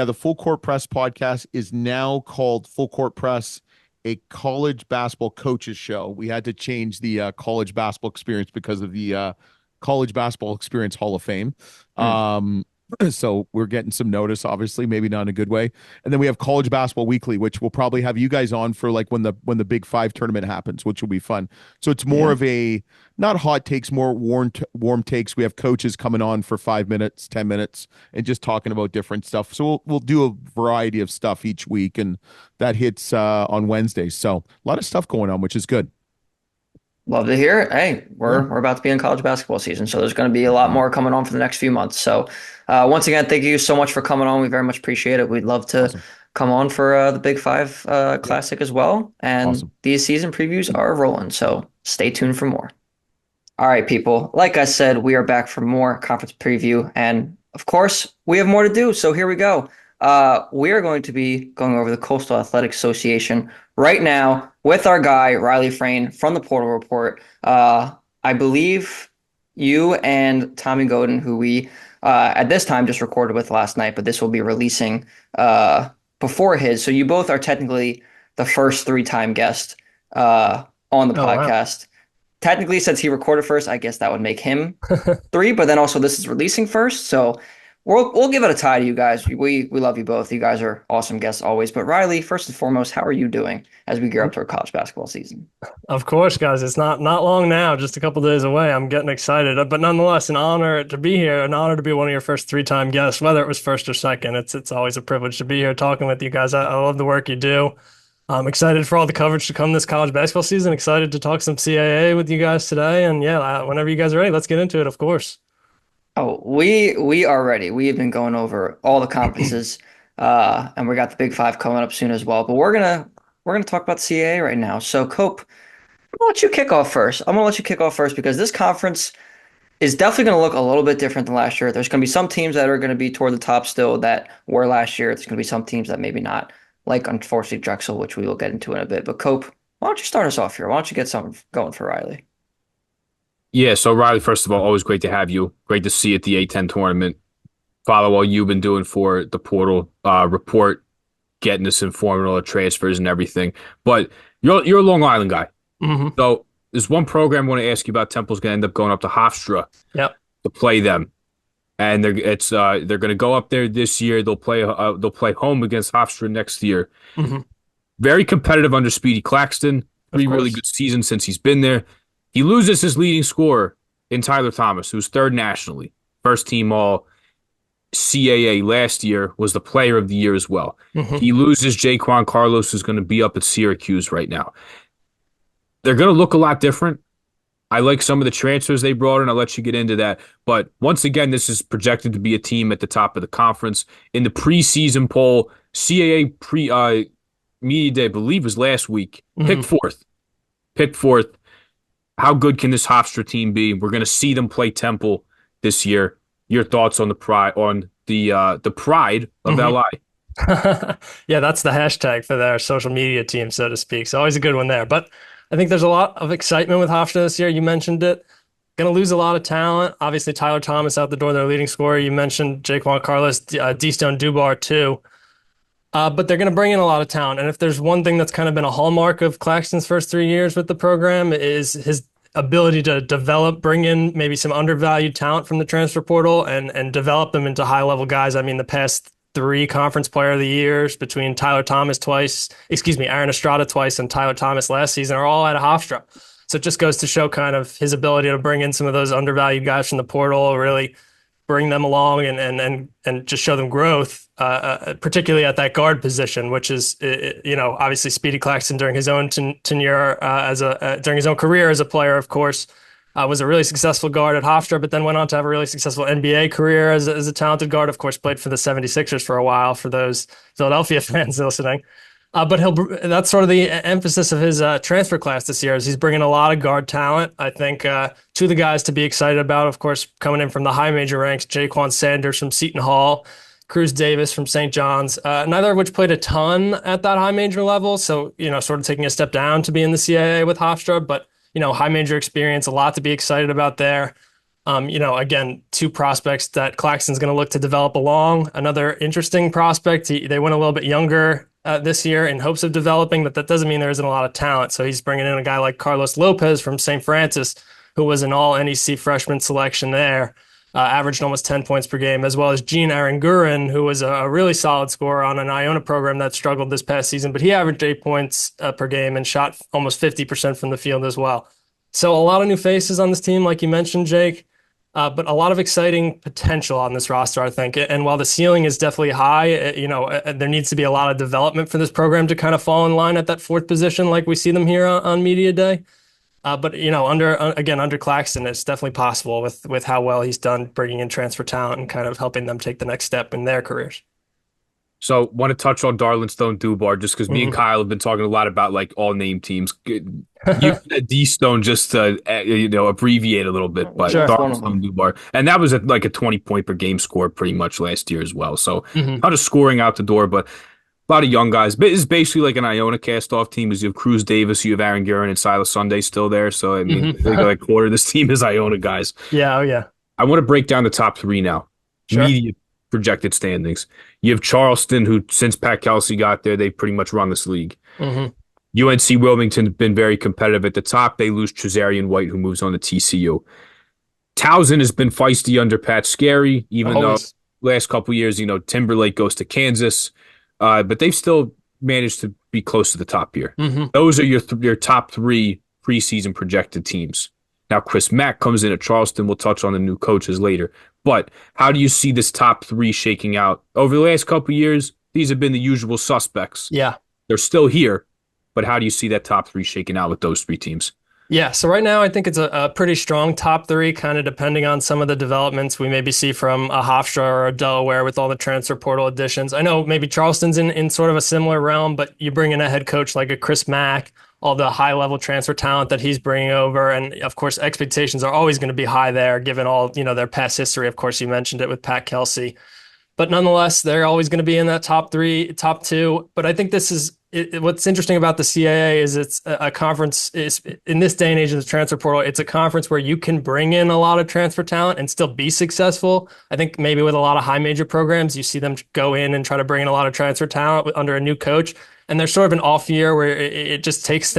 the Full Court Press podcast is now called Full Court Press, a college basketball coaches show. We had to change the college basketball experience because of the college basketball experience Hall of Fame. Um, so we're getting some notice, obviously, maybe not in a good way. And then we have College Basketball Weekly, which we'll probably have you guys on for like when the Big Five tournament happens, which will be fun. So it's more Yeah. of a not hot takes, more warm takes. We have coaches coming on for 5 minutes, 10 minutes, and just talking about different stuff. So we'll do a variety of stuff each week, and that hits on Wednesdays. So a lot of stuff going on, which is good. Love to hear it. Hey, Yeah. we're about to be in college basketball season, so there's going to be a lot more coming on for the next few months. So, once again, thank you so much for coming on. We very much appreciate it. We'd love to Awesome. come on for the Big Five Yeah. Classic as well. And Awesome. these season previews are rolling, so stay tuned for more. All right, people. Like I said, we are back for more conference preview, and of course, we have more to do. So here we go. We are going to be going over the Coastal Athletic Association right now with our guy Riley Frain from the Portal Report. I believe you and Tommy Godin, who we at this time just recorded with last night, but this will be releasing before his. So you both are technically the first three-time guest on the Oh, wow. podcast. Technically, since he recorded first, I guess that would make him three. But then also this is releasing first, so we'll give it a tie to you guys. We love you both. You guys are awesome guests always. But Riley, first and foremost, how are you doing as we gear up to our college basketball season? Of course, guys. It's not long now, just a couple days away. I'm getting excited, but nonetheless, an honor to be here. An honor to be one of your first three-time guests, whether it was first or second. It's always a privilege to be here talking with you guys. I love the work you do. I'm excited for all the coverage to come this college basketball season. Excited to talk some CAA with you guys today. And yeah, whenever you guys are ready, let's get into it. Of course. Oh, we are ready. We have been going over all the conferences, and we got the Big Five coming up soon as well. But we're gonna talk about CAA right now. So, Cope, I'm gonna let you kick off first. I'm gonna let you kick off first because this conference is definitely going to look a little bit different than last year. There's going to be some teams that are going to be toward the top still that were last year. There's going to be some teams that maybe not, like unfortunately Drexel, which we will get into in a bit. But Cope, why don't you start us off here? Why don't you get something going for Riley? Yeah, so Riley, first of all, always great to have you. Great to see you at the A10 tournament. Follow all you've been doing for the portal report, getting us informed on all the transfers and everything. But you're a Long Island guy. Hmm. So there's one program I want to ask you about. Temple's going to end up going up to Hofstra Yep. to play them, and they're going to go up there this year. They'll play home against Hofstra next year. Hmm. Very competitive under Speedy Claxton. Of 3 really course. good seasons since he's been there. He loses his leading scorer in Tyler Thomas, who's third nationally, first team all CAA last year, was the player of the year as well. Hmm. He loses Jaquan Carlos, who's going to be up at Syracuse right now. They're going to look a lot different. I like some of the transfers they brought in. I'll let you get into that. But once again, this is projected to be a team at the top of the conference. In the preseason poll, CAA media day, I believe was last week, Hmm. picked fourth. Picked fourth. How good can this Hofstra team be? We're going to see them play Temple this year. Your thoughts on the pride of Hmm. LI? Yeah, that's the hashtag for their social media team, so to speak. So always a good one there. But I think there's a lot of excitement with Hofstra this year. You mentioned it. Going to lose a lot of talent. Obviously, Tyler Thomas out the door, their leading scorer. You mentioned Jaquan Carlos, D-Stone Dubar too. But they're going to bring in a lot of talent. And if there's one thing that's kind of been a hallmark of Claxton's first 3 years with the program is his ability to develop, bring in maybe some undervalued talent from the transfer portal and develop them into high level guys. I mean, the past three conference player of the years between Tyler Thomas twice, excuse me, Aaron Estrada twice and Tyler Thomas last season are all out of Hofstra. So it just goes to show kind of his ability to bring in some of those undervalued guys from the portal, really bring them along and just show them growth, particularly at that guard position, which is obviously Speedy Claxton during his own tenure during his own career as a player, of course, was a really successful guard at Hofstra, but then went on to have a really successful NBA career as a talented guard. Of course, played for the 76ers for a while. For those Philadelphia fans listening. But that's sort of the emphasis of his transfer class this year is he's bringing a lot of guard talent. I think two of the guys to be excited about, of course, coming in from the high major ranks, Jaquan Sanders from Seton Hall, Cruz Davis from St. John's, neither of which played a ton at that high major level. So, sort of taking a step down to be in the CAA with Hofstra, but, high major experience, a lot to be excited about there. Again, two prospects that Claxton's going to look to develop along. Another interesting prospect. They went a little bit younger this year in hopes of developing, but that doesn't mean there isn't a lot of talent. So he's bringing in a guy like Carlos Lopez from St. Francis, who was an all NEC freshman selection there, averaged almost 10 points per game, as well as Gene Aranguren, who was a really solid scorer on an Iona program that struggled this past season, but he averaged 8 points per game and shot almost 50% from the field as well. So a lot of new faces on this team, like you mentioned, Jake. But a lot of exciting potential on this roster, I think. And while the ceiling is definitely high, there needs to be a lot of development for this program to kind of fall in line at that fourth position, like we see them here on Media Day. But under Claxton, it's definitely possible with how well he's done bringing in transfer talent and kind of helping them take the next step in their careers. So want to touch on Darlington Dubar just because me and Hmm. Kyle have been talking a lot about like all name teams. You D Stone just to abbreviate a little bit, but Sure. It's one of Darlington them. Dubar, and that was like a 20 point per game score pretty much last year as well. So Hmm. not a scoring out the door, but a lot of young guys. But it's basically like an Iona cast-off team. As you have Cruz Davis, you have Aaron Guerin and Silas Sunday still there. So I mean, I think Hmm. like quarter of this team is Iona guys. Yeah. Oh, yeah. I want to break down the top three now. Sure. Immediate projected standings. You have Charleston, who since Pat Kelsey got there, they pretty much run this league. Hmm. UNC Wilmington's been very competitive at the top. They lose Trezarian White, who moves on to TCU. Towson has been feisty under Pat Scarry, even though Always. last couple years, Timberlake goes to Kansas, but they've still managed to be close to the top here. Hmm. Those are your top three preseason projected teams. Now, Chris Mack comes in at Charleston. We'll touch on the new coaches later. But how do you see this top three shaking out? Over the last couple of years, these have been the usual suspects. Yeah. They're still here, but how do you see that top three shaking out with those three teams? Yeah, so right now I think it's a pretty strong top three, kind of depending on some of the developments we maybe see from a Hofstra or a Delaware with all the transfer portal additions. I know maybe Charleston's in sort of a similar realm, but you bring in a head coach like a Chris Mack, all the high level transfer talent that he's bringing over, and of course expectations are always going to be high there, given all their past history. Of course, you mentioned it with Pat Kelsey. But nonetheless, they're always going to be in that top three, top two. But I think this is what's interesting about the CAA is it's a conference is in this day and age of the transfer portal, it's a conference where you can bring in a lot of transfer talent and still be successful. I think maybe with a lot of high major programs, you see them go in and try to bring in a lot of transfer talent under a new coach. And there's sort of an off year where it just takes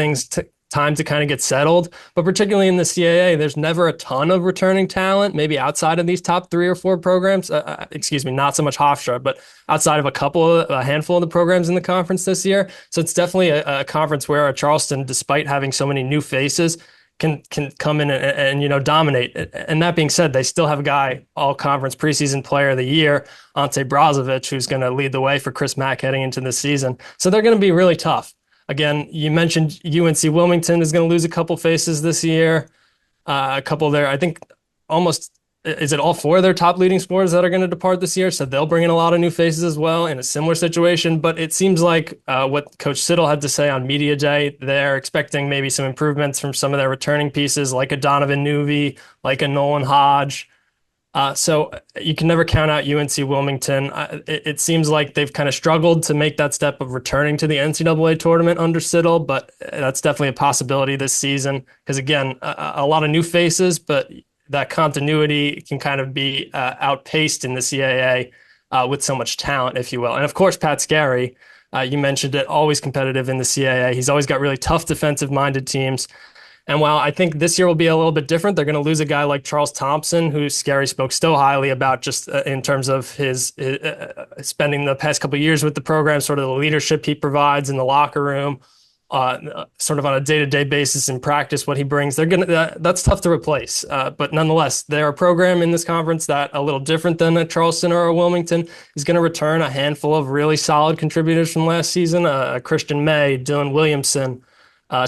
time to kind of get settled. But particularly in the CAA, there's never a ton of returning talent, maybe outside of these top three or four programs. Excuse me, not so much Hofstra, but outside of a handful of the programs in the conference this year. So it's definitely a conference where Charleston, despite having so many new faces, can come in and dominate. And that being said, they still have a guy, all conference preseason player of the year, Ante Brazovic, who's going to lead the way for Chris Mack heading into this season. So they're going to be really tough. Again, you mentioned UNC Wilmington is going to lose a couple faces this year. A couple there, I think almost, is it all four of their top leading scorers that are going to depart this year? So they'll bring in a lot of new faces as well in a similar situation. But it seems like what Coach Siddle had to say on Media Day, they're expecting maybe some improvements from some of their returning pieces like a Donovan Newby, like a Nolan Hodge. So you can never count out UNC Wilmington. It seems like they've kind of struggled to make that step of returning to the NCAA tournament under Siddle, but that's definitely a possibility this season. Because again, a lot of new faces, but that continuity can kind of be outpaced in the CAA with so much talent, if you will. And of course, Pat Scarry, you mentioned it, always competitive in the CAA. He's always got really tough defensive-minded teams. And while I think this year will be a little bit different, they're going to lose a guy like Charles Thompson, who Scarry spoke so highly about just in terms of his spending the past couple of years with the program, sort of the leadership he provides in the locker room, sort of on a day-to-day basis in practice, what he brings. That's tough to replace. But nonetheless, they're a program in this conference that a little different than a Charleston or a Wilmington is going to return a handful of really solid contributors from last season. Christian May, Dylan Williamson,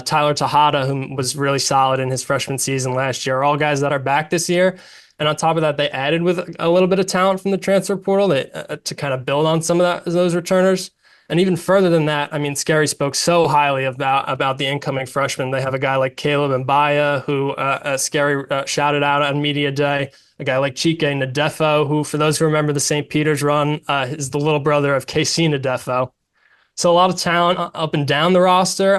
Tyler Tejada, who was really solid in his freshman season last year, are all guys that are back this year. And on top of that, they added with a little bit of talent from the transfer portal to kind of build on some of those returners. And even further than that, I mean, Scarry spoke so highly about the incoming freshmen. They have a guy like Caleb Mbaya, who Scarry shouted out on Media Day, a guy like Chike Nadefo, who, for those who remember the St. Peter's run, is the little brother of KC Nadefo. So a lot of talent up and down the roster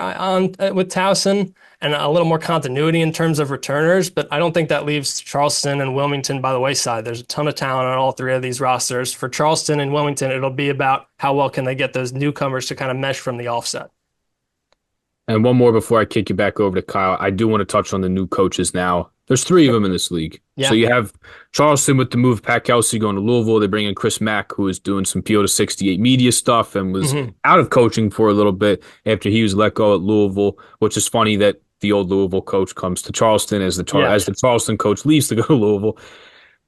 with Towson and a little more continuity in terms of returners, but I don't think that leaves Charleston and Wilmington by the wayside. There's a ton of talent on all three of these rosters. For Charleston and Wilmington, it'll be about how well can they get those newcomers to kind of mesh from the offset. And one more before I kick you back over to Kyle. I do want to touch on the new coaches now. There's three of them in this league. Yeah. So you have Charleston with the move of Pat Kelsey going to Louisville. They bring in Chris Mack, who is doing some PO to 68 media stuff and was out of coaching for a little bit after he was let go at Louisville, which is funny that the old Louisville coach comes to Charleston as the Charleston coach leaves to go to Louisville.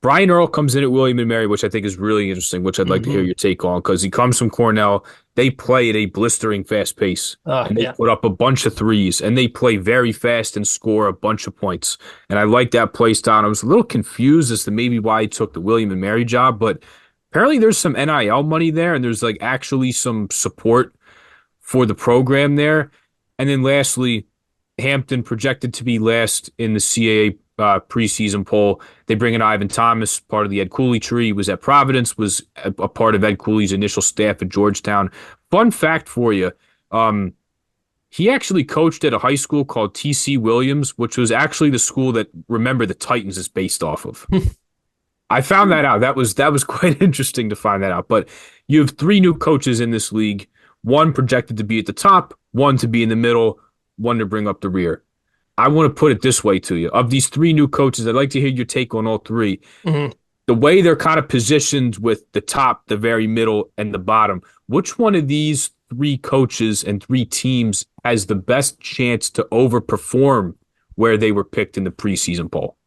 Brian Earl comes in at William and Mary, which I think is really interesting, which I'd like to hear your take on because he comes from Cornell. They play at a blistering fast pace, and they Yeah. put up a bunch of threes, and they play very fast and score a bunch of points. And I like that play style. I was a little confused as to maybe why he took the William and Mary job, but apparently there's some NIL money there, and there's like actually some support for the program there. And then lastly, Hampton projected to be last in the CAA preseason poll. They bring in Ivan Thomas, part of the Ed Cooley tree, was at Providence, was a part of Ed Cooley's initial staff at Georgetown. Fun fact for you, he actually coached at a high school called T.C. Williams, which was actually the school that, remember, the Titans is based off of. I found that out. That was quite interesting to find that out. But you have three new coaches in this league, one projected to be at the top, one to be in the middle, one to bring up the rear. I want to put it this way to you. Of these three new coaches, I'd like to hear your take on all three. The way they're kind of positioned with the top, the very middle, and the bottom, which one of these three coaches and three teams has the best chance to overperform where they were picked in the preseason poll?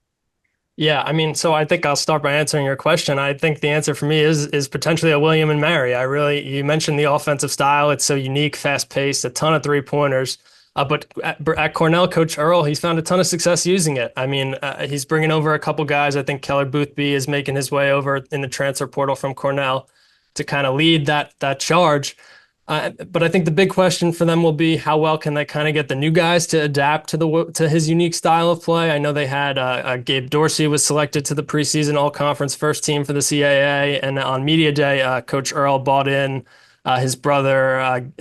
Yeah, I mean, so I think I'll start by answering your question. I think the answer for me is potentially a William and Mary. You mentioned the offensive style. It's so unique, fast-paced, a ton of three-pointers. But at Cornell, Coach Earl, he's found a ton of success using it. I mean, he's bringing over a couple guys. I think Keller Boothby is making his way over in the transfer portal from Cornell to kind of lead that charge. But I think the big question for them will be how well can they kind of get the new guys to adapt to his unique style of play. I know they had Gabe Dorsey was selected to the preseason all-conference first team for the CAA, and on media day, Coach Earl brought in his brother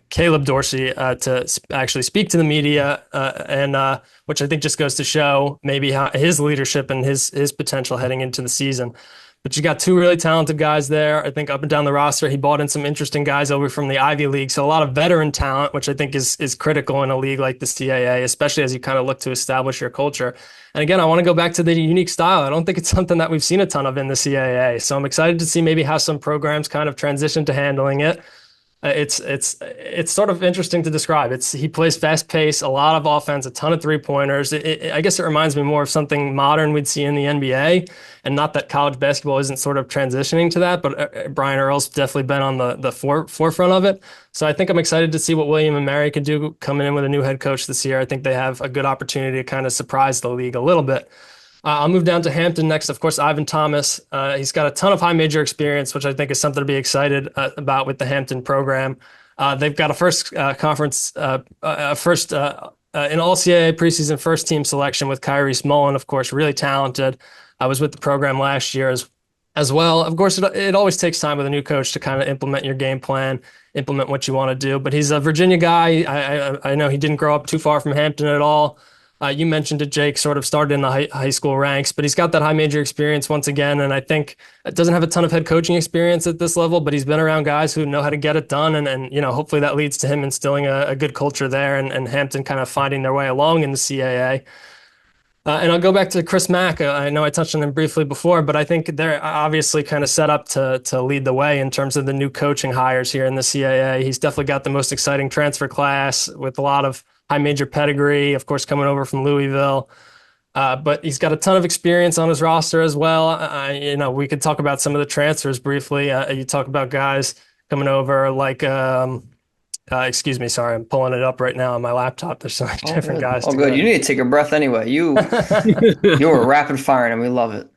Caleb Dorsey to actually speak to the media, and which I think just goes to show maybe how his leadership and his potential heading into the season. But you got two really talented guys there. I think up and down the roster, he brought in some interesting guys over from the Ivy League. So a lot of veteran talent, which I think is critical in a league like the CAA, especially as you kind of look to establish your culture. And again, I want to go back to the unique style. I don't think it's something that we've seen a ton of in the CAA. So I'm excited to see maybe how some programs kind of transition to handling it. It's sort of interesting to describe. He plays fast pace, a lot of offense, a ton of three-pointers. I guess it reminds me more of something modern we'd see in the NBA, and not that college basketball isn't sort of transitioning to that, but Brian Earl's definitely been on the forefront of it. So I think I'm excited to see what William and Mary could do coming in with a new head coach this year. I think they have a good opportunity to kind of surprise the league a little bit. I'll move down to Hampton next. Of course, Ivan Thomas. He's got a ton of high major experience, which I think is something to be excited about with the Hampton program. They've got a first conference, an all-CAA preseason first team selection with Kyrie Mullen, of course, really talented. I was with the program last year as well. Of course, it always takes time with a new coach to kind of implement your game plan, implement what you want to do. But he's a Virginia guy. I know he didn't grow up too far from Hampton at all. You mentioned it, Jake, sort of started in the high school ranks, but he's got that high major experience once again. And I think it doesn't have a ton of head coaching experience at this level, but he's been around guys who know how to get it done. And hopefully that leads to him instilling a good culture there and Hampton kind of finding their way along in the CAA. And I'll go back to Chris Mack. I know I touched on him briefly before, but I think they're obviously kind of set up to lead the way in terms of the new coaching hires here in the CAA. He's definitely got the most exciting transfer class with a lot of high major pedigree, of course, coming over from Louisville. But he's got a ton of experience on his roster as well. We could talk about some of the transfers briefly. You talk about guys coming over like, excuse me, sorry, I'm pulling it up right now on my laptop. There's so many different guys. Oh, good. You need to take a breath anyway. You were rapid firing and we love it.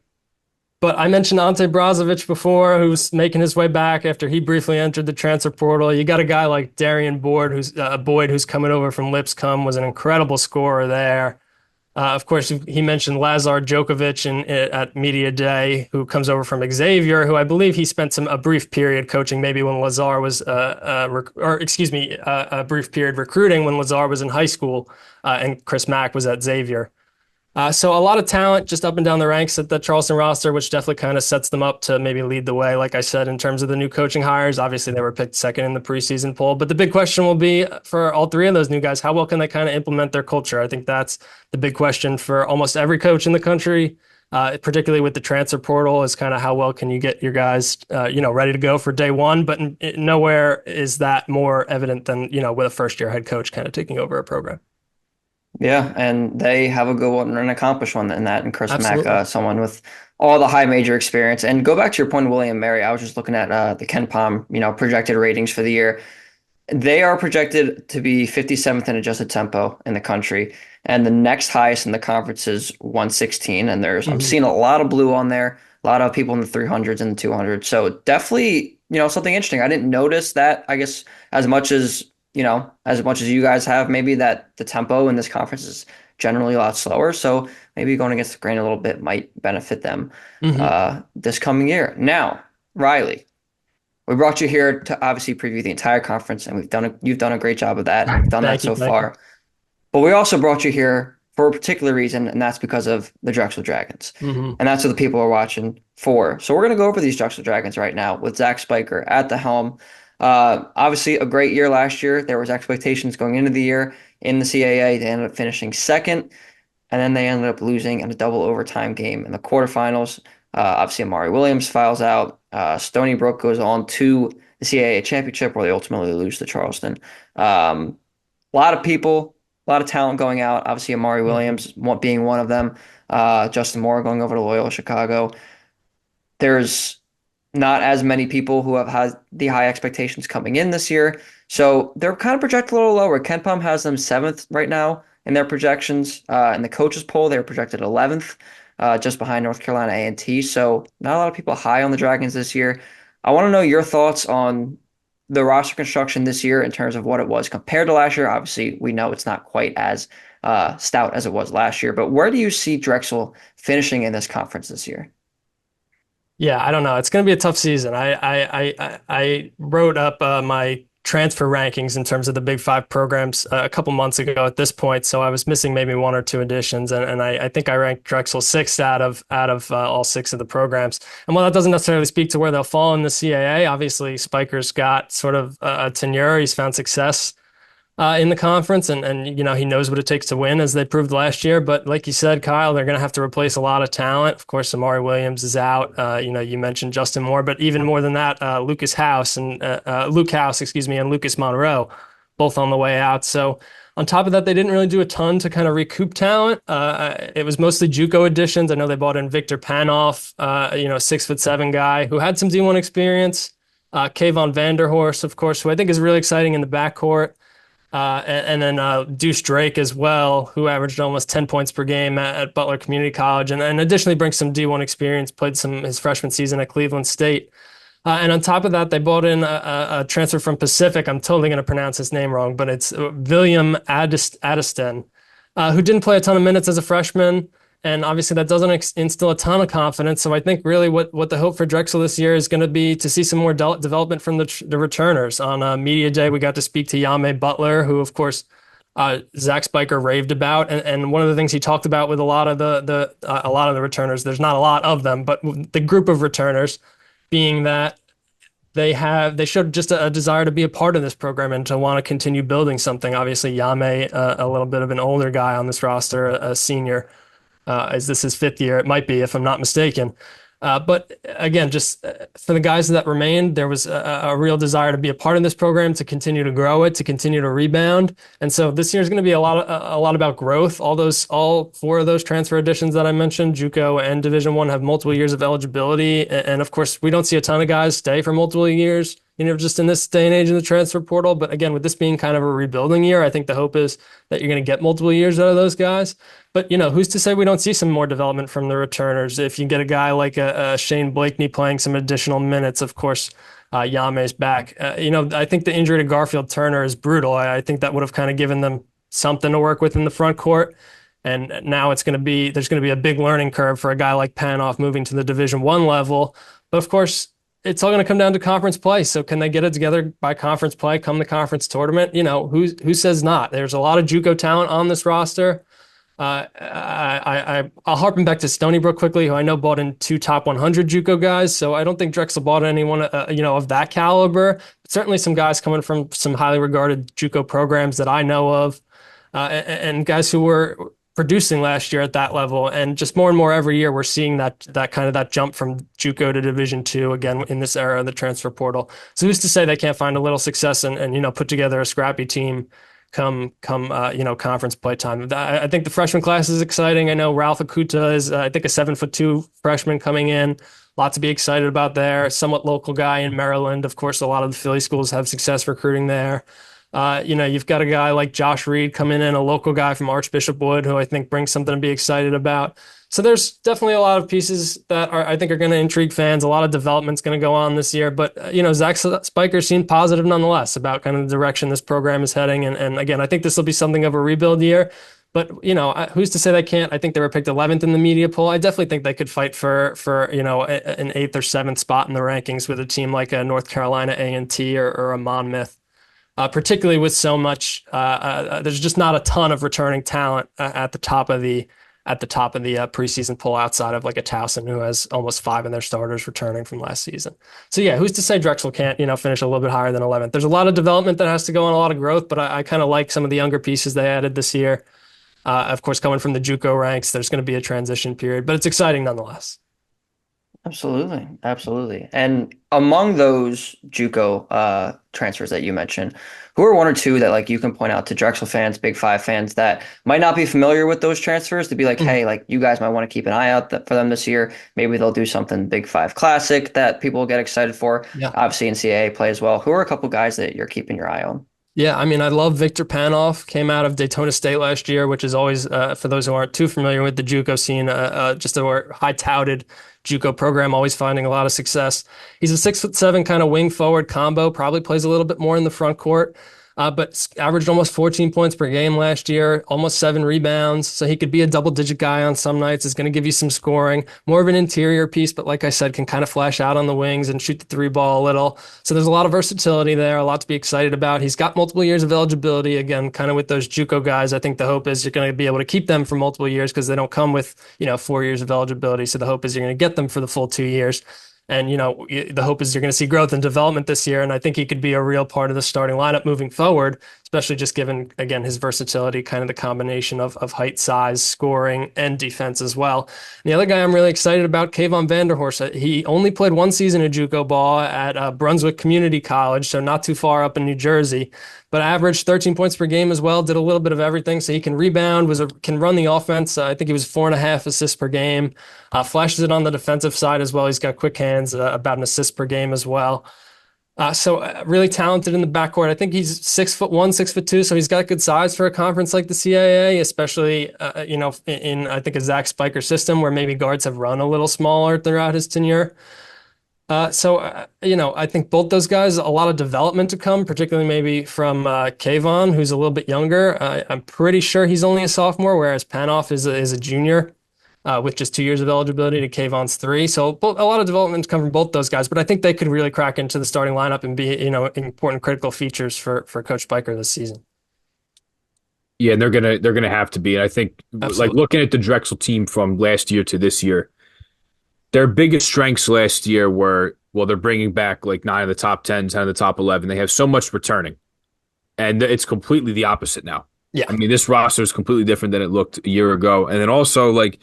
But I mentioned Ante Brozovic before, who's making his way back after he briefly entered the transfer portal. You got a guy like Darian Boyd, who's coming over from Lipscomb, was an incredible scorer there. Of course, he mentioned Lazar Djokovic at Media Day, who comes over from Xavier, who I believe he spent a brief period coaching, maybe when Lazar was, a brief period recruiting when Lazar was in high school, and Chris Mack was at Xavier. So a lot of talent just up and down the ranks at the Charleston roster, which definitely kind of sets them up to maybe lead the way. Like I said, in terms of the new coaching hires, obviously they were picked second in the preseason poll. But the big question will be for all three of those new guys, how well can they kind of implement their culture? I think that's the big question for almost every coach in the country, particularly with the transfer portal, is kind of how well can you get your guys, ready to go for day one. But nowhere is that more evident than, with a first-year head coach kind of taking over a program. Yeah, and they have a good one and an accomplished one in that, and Chris Mack, Absolutely. someone with all the high major experience. And go back to your point, William Mary. I was just looking at the Ken Palm, projected ratings for the year. They are projected to be 57th in adjusted tempo in the country, and the next highest in the conference is 116. And I'm Mhm. seeing a lot of blue on there, a lot of people in the 300s and the 200s. So definitely, something interesting. I didn't notice that, I guess, as much as, as much as you guys have, maybe that the tempo in this conference is generally a lot slower. So maybe going against the grain a little bit might benefit them Mhm. this coming year. Now, Riley. We brought you here to obviously preview the entire conference, and you've done a great job of that, and you've done that Thank you. so Thank you. far. But we also brought you here for a particular reason, and that's because of the Drexel Dragons. Mhm. And that's what the people are watching for. So we're going to go over these Drexel Dragons right now with Zack Spiker at the helm. Obviously, a great year last year. There was expectations going into the year in the CAA. They ended up finishing second, and then they ended up losing in a double overtime game in the quarterfinals. Obviously, Amari Williams files out. Stony Brook goes on to the CAA championship where they ultimately lose to Charleston. A lot of people, a lot of talent going out. Obviously, Amari Mhm. Williams being one of them. Justin Moore going over to Loyola Chicago. There's not as many people who have had the high expectations coming in this year. So they're kind of projected a little lower. Ken Pom has them seventh right now in their projections. In the coaches poll, they were projected 11th, just behind North Carolina A&T. So not a lot of people high on the Dragons this year. I want to know your thoughts on the roster construction this year in terms of what it was compared to last year. Obviously, we know it's not quite as stout as it was last year, but where do you see Drexel finishing in this conference this year? Yeah, I don't know. It's going to be a tough season. I wrote up my transfer rankings in terms of the Big Five programs a couple months ago at this point, so I was missing maybe one or two additions, and I think I ranked Drexel sixth out of all six of the programs. And while that doesn't necessarily speak to where they'll fall in the CAA, obviously Spiker's got sort of a tenure. He's found success in the conference, and he knows what it takes to win, as they proved last year. But like you said, Kyle, they're going to have to replace a lot of talent. Of course, Amari Williams is out. You mentioned Justin Moore, but even more than that, Luke House, excuse me, and Lucas Monroe, both on the way out. So on top of that, they didn't really do a ton to kind of recoup talent. It was mostly JUCO additions. I know they bought in Victor Panoff, 6'7" guy who had some D1 experience. Kayvon Vanderhorst, of course, who I think is really exciting in the backcourt. And then Deuce Drake as well, who averaged almost 10 points per game at Butler Community College, and additionally brings some D1 experience, played his freshman season at Cleveland State. And on top of that, they brought in a transfer from Pacific. I'm totally going to pronounce his name wrong, but it's William Addiston, who didn't play a ton of minutes as a freshman. And obviously, that doesn't instill a ton of confidence. So I think really what the hope for Drexel this year is going to be to see some more development from the returners. On Media Day, we got to speak to Yame Butler, who, of course, Zack Spiker raved about. And one of the things he talked about with a lot of a lot of the returners, there's not a lot of them, but the group of returners being that they showed just a desire to be a part of this program and to want to continue building something. Obviously, Yame, a little bit of an older guy on this roster, a senior. Is this his fifth year? It might be, if I'm not mistaken. But again, just for the guys that remained, there was a real desire to be a part of this program, to continue to grow it, to continue to rebound. And so this year is going to be a lot about growth. All four of those transfer additions that I mentioned, JUCO and Division One, have multiple years of eligibility. And of course, we don't see a ton of guys stay for multiple years, just in this day and age in the transfer portal. But again, with this being kind of a rebuilding year, I think the hope is that you're going to get multiple years out of those guys. But who's to say we don't see some more development from the returners? If you get a guy like a Shane Blakeney playing some additional minutes, of course, Yame's back. I think the injury to Garfield Turner is brutal. I think that would have kind of given them something to work with in the front court. And now there's going to be a big learning curve for a guy like Panoff moving to the Division One level. But of course, it's all going to come down to conference play. So can they get it together by conference play, come the conference tournament? Who says not? There's a lot of JUCO talent on this roster. I'll harpen back to Stony Brook quickly, who I know bought in two top 100 JUCO guys. So I don't think Drexel bought anyone, of that caliber. But certainly some guys coming from some highly regarded JUCO programs that I know of, and guys who were producing last year at that level. And just more and more every year, we're seeing that jump from JUCO to Division Two again in this era of the transfer portal. So who's to say they can't find a little success and put together a scrappy team conference play time. I think the freshman class is exciting. I know Ralph Akuta is, I think, a 7'2" freshman coming in. Lot to be excited about there. Somewhat local guy in Maryland. Of course, a lot of the Philly schools have success recruiting there. You've got a guy like Josh Reed coming in, a local guy from Archbishop Wood, who I think brings something to be excited about. So there's definitely a lot of pieces that I think are going to intrigue fans. A lot of development's going to go on this year, but Zack Spiker seemed positive nonetheless about kind of the direction this program is heading. And again, I think this will be something of a rebuild year. But who's to say they can't? I think they were picked 11th in the media poll. I definitely think they could fight for an 8th or 7th spot in the rankings with a team like a North Carolina A&T or a Monmouth. Particularly with so much, there's just not a ton of returning talent at the top of the preseason poll outside of like a Towson who has almost 5 of their starters returning from last season. So yeah, who's to say Drexel can't finish a little bit higher than 11th? There's a lot of development that has to go on, a lot of growth, but I kind of like some of the younger pieces they added this year. Of course, coming from the JUCO ranks, there's going to be a transition period, but it's exciting nonetheless. Absolutely, absolutely. And among those JUCO transfers that you mentioned, who are one or two that like you can point out to Drexel fans, Big Five fans that might not be familiar with those transfers to be like, hey, like you guys might want to keep an eye out for them this year. Maybe they'll do something Big Five Classic that people will get excited for. Yeah. Obviously in CAA play as well. Who are a couple guys that you're keeping your eye on? Yeah, I mean, I love Victor Panoff, came out of Daytona State last year, which is always, for those who aren't too familiar with the JUCO scene, just a high-touted JUCO program, always finding a lot of success. He's a 6'7" kind of wing forward combo, probably plays a little bit more in the front court, but averaged almost 14 points per game last year, almost 7 rebounds. So he could be a double-digit guy on some nights. Is going to give you some scoring, more of an interior piece, but like I said, can kind of flash out on the wings and shoot the 3 ball a little. So there's a lot of versatility there, a lot to be excited about. He's got multiple years of eligibility. Again, kind of with those JUCO guys, I think the hope is you're going to be able to keep them for multiple years because they don't come with 4 years of eligibility. So the hope is you're going to get them for the full 2 years. And, the hope is you're going to see growth and development this year. And I think he could be a real part of the starting lineup moving forward, especially just given, again, his versatility, kind of the combination of height, size, scoring, and defense as well. And the other guy I'm really excited about, Kayvon Vanderhorst. He only played 1 season of JUCO ball at Brunswick Community College, so not too far up in New Jersey, but averaged 13 points per game as well, did a little bit of everything. So he can rebound, can run the offense. I think he was 4.5 assists per game. Flashes it on the defensive side as well. He's got quick hands, about an assist per game as well. So really talented in the backcourt. I think he's 6'1", 6'2", so he's got good size for a conference like the CAA, especially in I think a Zack Spiker system where maybe guards have run a little smaller throughout his tenure. I think both those guys, a lot of development to come, particularly maybe from Kayvon, who's a little bit younger. I'm pretty sure he's only a sophomore, whereas Panoff is a junior with just 2 years of eligibility to Kayvon's 3. So a lot of development to come from both those guys, but I think they could really crack into the starting lineup and be, important critical features for Coach Spiker this season. Yeah, and they're gonna have to be. And I think Absolutely. like looking at the Drexel team from last year to this year, their biggest strengths last year were, well, they're bringing back like 9 of the top 10, 10 of the top 11. They have so much returning. And it's completely the opposite now. Yeah. I mean, this roster is completely different than it looked a year ago. And then also, like,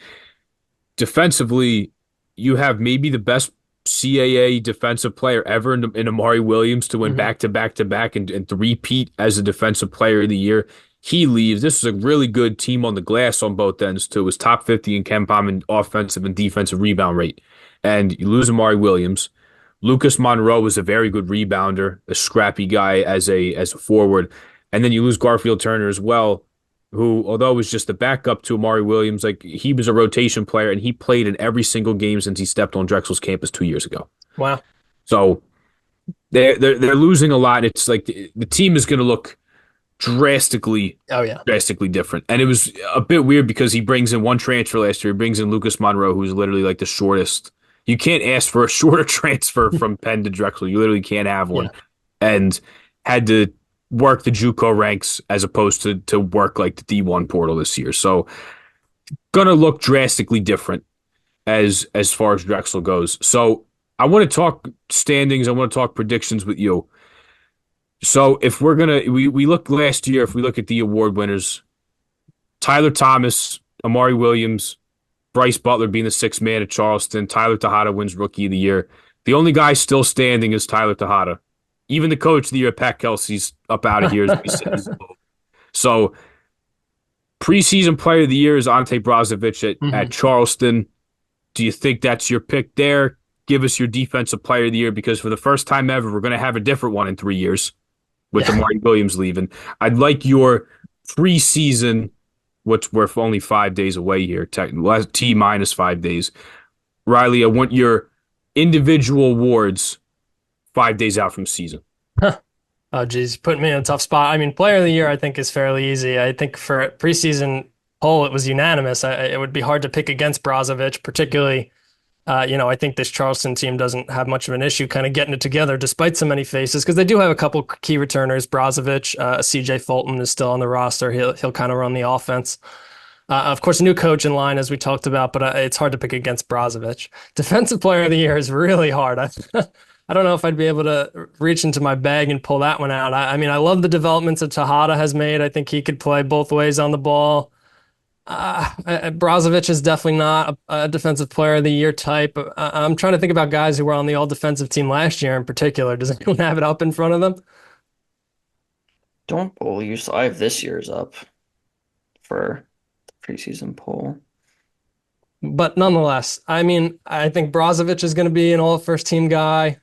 defensively, you have maybe the best CAA defensive player ever in Amari Williams to win back-to-back-to-back and three-peat as a defensive player of the year. He leaves. This is a really good team on the glass on both ends, too. It was top 50 in KenPom in offensive and defensive rebound rate. And you lose Amari Williams. Lucas Monroe was a very good rebounder, a scrappy guy as a forward. And then you lose Garfield Turner as well, who, although was just the backup to Amari Williams, like he was a rotation player and he played in every single game since he stepped on Drexel's campus 2 years ago. Wow. So they're losing a lot. It's like the team is going to look drastically different. And it was a bit weird because he brings in one transfer last year. He brings in Lucas Monroe, who's literally like the shortest. You can't ask for a shorter transfer from Penn to Drexel. You literally can't have one. Yeah. And had to work the JUCO ranks as opposed to work like the D1 portal this year. So gonna look drastically different as far as Drexel goes. So I want to talk standings. I want to talk predictions with you. So if we're we look last year, if we look at the award winners, Tyler Thomas, Amari Williams, Bryce Butler being the 6th man at Charleston, Tyler Tejada wins Rookie of the Year. The only guy still standing is Tyler Tejada. Even the coach of the year, Pat Kelsey's up out of here. So preseason player of the year is Ante Brozovic at Mhm. Charleston. Do you think that's your pick there? Give us your defensive player of the year because for the first time ever, we're going to have a different one in 3 years with Yeah. Amari Williams leaving. I'd like your preseason, which we're only 5 days away here, T minus 5 days. Riley, I want your individual awards 5 days out from season. Oh, geez, putting me in a tough spot. I mean, player of the year, I think, is fairly easy. I think for a preseason poll, it was unanimous. It would be hard to pick against Brozovic, particularly. I think this Charleston team doesn't have much of an issue kind of getting it together despite so many faces because they do have a couple key returners. Brozovic, CJ Fulton is still on the roster. He'll kind of run the offense. Of course, a new coach in line, as we talked about, but it's hard to pick against Brozovic. Defensive player of the year is really hard. I don't know if I'd be able to reach into my bag and pull that one out. I mean, I love the developments that Tejada has made. I think he could play both ways on the ball. Brozovic is definitely not a defensive player of the year type. I'm trying to think about guys who were on the all defensive team last year in particular. Does anyone have it up in front of them? Don't bully you. So I have this year's up for the preseason poll. But nonetheless, I mean, I think Brozovic is going to be an all first team guy.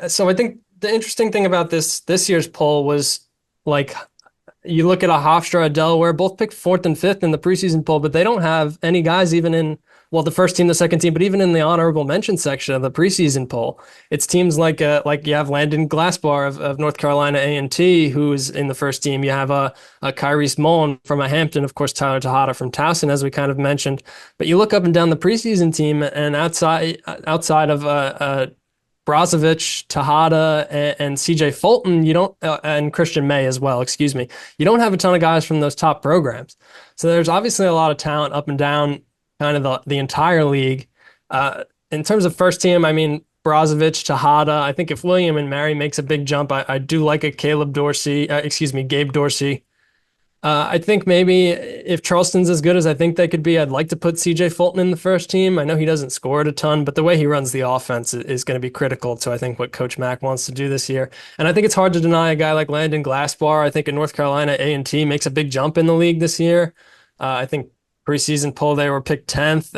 So I think the interesting thing about this year's poll was like you look at a Hofstra, a Delaware, both picked fourth and fifth in the preseason poll, but they don't have any guys even in, well, the first team, the second team, but even in the honorable mention section of the preseason poll. It's teams like you have Landon Glassbar of North Carolina A&T, who's in the first team. You have a Kyrese Mullen from Hampton, of course, Tyler Tejada from Towson, as we kind of mentioned. But you look up and down the preseason team, and outside of Brozovic, Tejada, and CJ Fulton, you don't, and Christian May as well, excuse me. You don't have a ton of guys from those top programs. So there's obviously a lot of talent up and down kind of the entire league. In terms of first team, I mean, Brozovic, Tejada, I think if William and Mary makes a big jump, I do like a Gabe Dorsey. I think maybe if Charleston's as good as I think they could be, I'd like to put CJ Fulton in the first team. I know he doesn't score it a ton, but the way he runs the offense is going to be critical to, I think, what Coach Mack wants to do this year. And I think it's hard to deny a guy like Landon Glassbar. I think in North Carolina, A&T makes a big jump in the league this year. I think preseason poll, they were picked 10th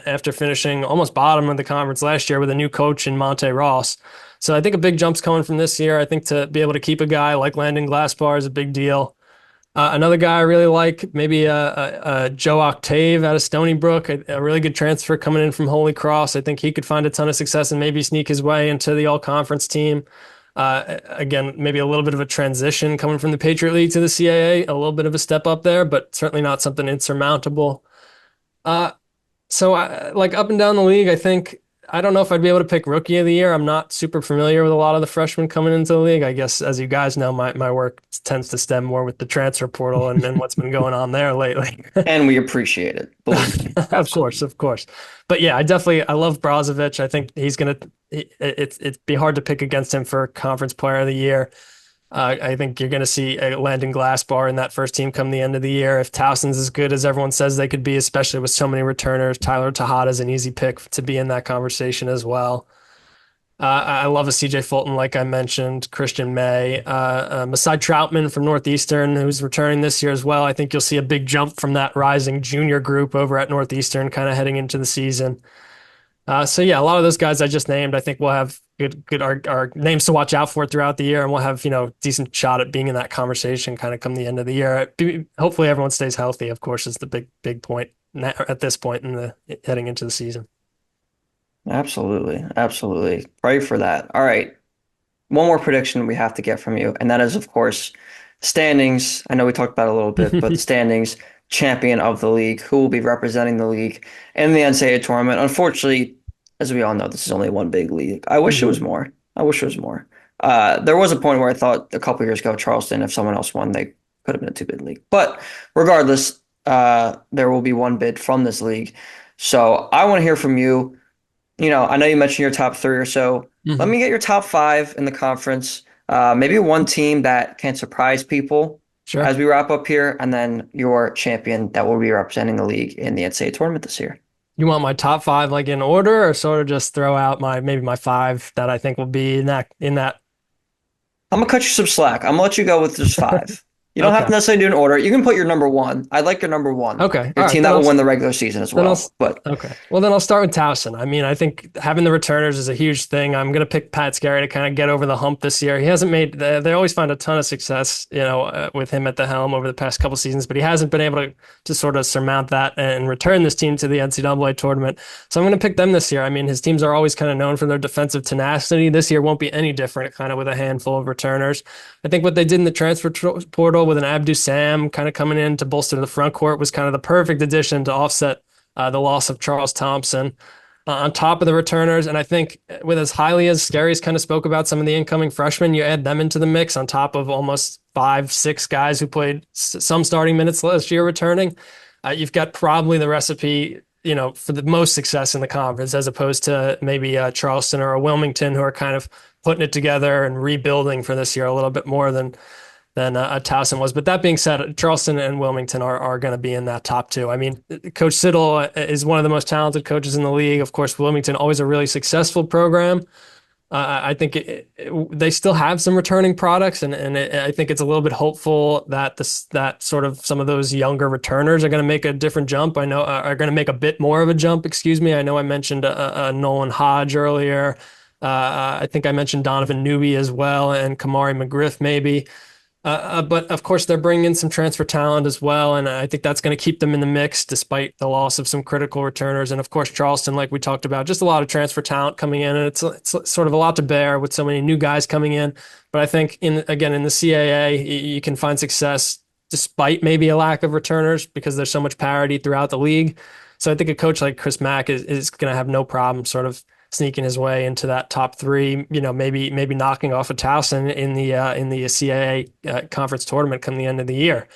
after finishing almost bottom of the conference last year with a new coach in Monte Ross. So I think a big jump's coming from this year. I think to be able to keep a guy like Landon Glassbar is a big deal. Another guy I really like, maybe Joe Octave out of Stony Brook, a really good transfer coming in from Holy Cross. I think he could find a ton of success and maybe sneak his way into the all-conference team. Again, maybe a little bit of a transition coming from the Patriot League to the CAA, a little bit of a step up there, but certainly not something insurmountable. Like up and down the league, I don't know if I'd be able to pick rookie of the year. I'm not super familiar with a lot of the freshmen coming into the league. I guess, as you guys know, my work tends to stem more with the transfer portal and what's been going on there lately. And we appreciate it. Believe me. Of course, of course. But yeah, I love Brozovic. I think it'd be hard to pick against him for conference player of the year. I think you're going to see a Landon Glassbar in that first team come the end of the year. If Towson's as good as everyone says they could be, especially with so many returners, Tyler Tejada is an easy pick to be in that conversation as well. I love a CJ Fulton, like I mentioned, Christian May, Masai Troutman from Northeastern, who's returning this year as well. I think you'll see a big jump from that rising junior group over at Northeastern kind of heading into the season. So yeah, a lot of those guys I just named, I think we'll have good our names to watch out for throughout the year, and we'll have decent shot at being in that conversation kind of come the end of the year. Hopefully, everyone stays healthy. Of course, is the big point at this point in the heading into the season. Absolutely. Absolutely. Pray for that. All right. One more prediction we have to get from you, and that is, of course, standings. I know we talked about it a little bit, but the standings, champion of the league, who will be representing the league in the NCAA tournament. Unfortunately, as we all know, this is only one big league. I wish it was more. I wish it was more. There was a point where I thought a couple years ago, Charleston, if someone else won, they could have been a two-bid league. But regardless, there will be one bid from this league. So I want to hear from you. I know you mentioned your top three or so. Let me get your top five in the conference. Maybe one team that can surprise people as we wrap up here, and then your champion that will be representing the league in the NCAA tournament this year. You want my top five like in order, or sort of just throw out maybe my five that I think will be in that? I'm gonna cut you some slack. I'm gonna let you go with just five. You don't have to Okay. necessarily do an order. You can put your number one. I like your number one. Okay. Your All right. team that will win the regular season as Then I'll well. But okay. Well, then I'll start with Towson. I mean, I think having the returners is a huge thing. I'm going to pick Pat Scarry to kind of get over the hump this year. He hasn't made. They always find a ton of success, with him at the helm over the past couple seasons, but he hasn't been able to sort of surmount that and return this team to the NCAA tournament. So I'm going to pick them this year. I mean, his teams are always kind of known for their defensive tenacity. This year won't be any different, kind of with a handful of returners. I think what they did in the transfer portal with an Abdu Sam kind of coming in to bolster the front court was kind of the perfect addition to offset the loss of Charles Thompson on top of the returners. And I think with as highly as Scary's kind of spoke about some of the incoming freshmen, you add them into the mix on top of almost 5, 6 guys who played some starting minutes last year returning. You've got probably the recipe, for the most success in the conference, as opposed to maybe Charleston or a Wilmington, who are kind of putting it together and rebuilding for this year a little bit more than Towson was. But that being said, Charleston and Wilmington are going to be in that top two. I mean, Coach Siddle is one of the most talented coaches in the league. Of course, Wilmington, always a really successful program. I think they still have some returning products, and I think it's a little bit hopeful that that sort of some of those younger returners are going to make a different jump. I know are going to make a bit more of a jump. Excuse me. I know I mentioned Nolan Hodge earlier. I think I mentioned Donovan Newby as well, and Kamari McGriff maybe. But of course, they're bringing in some transfer talent as well, and I think that's going to keep them in the mix despite the loss of some critical returners. And of course, Charleston, like we talked about, just a lot of transfer talent coming in, and it's sort of a lot to bear with so many new guys coming in. But I think in the CAA, you can find success despite maybe a lack of returners because there's so much parity throughout the league. So I think a coach like Chris Mack is going to have no problem sort of sneaking his way into that top three, maybe knocking off a Towson in the CAA conference tournament come the end of the year.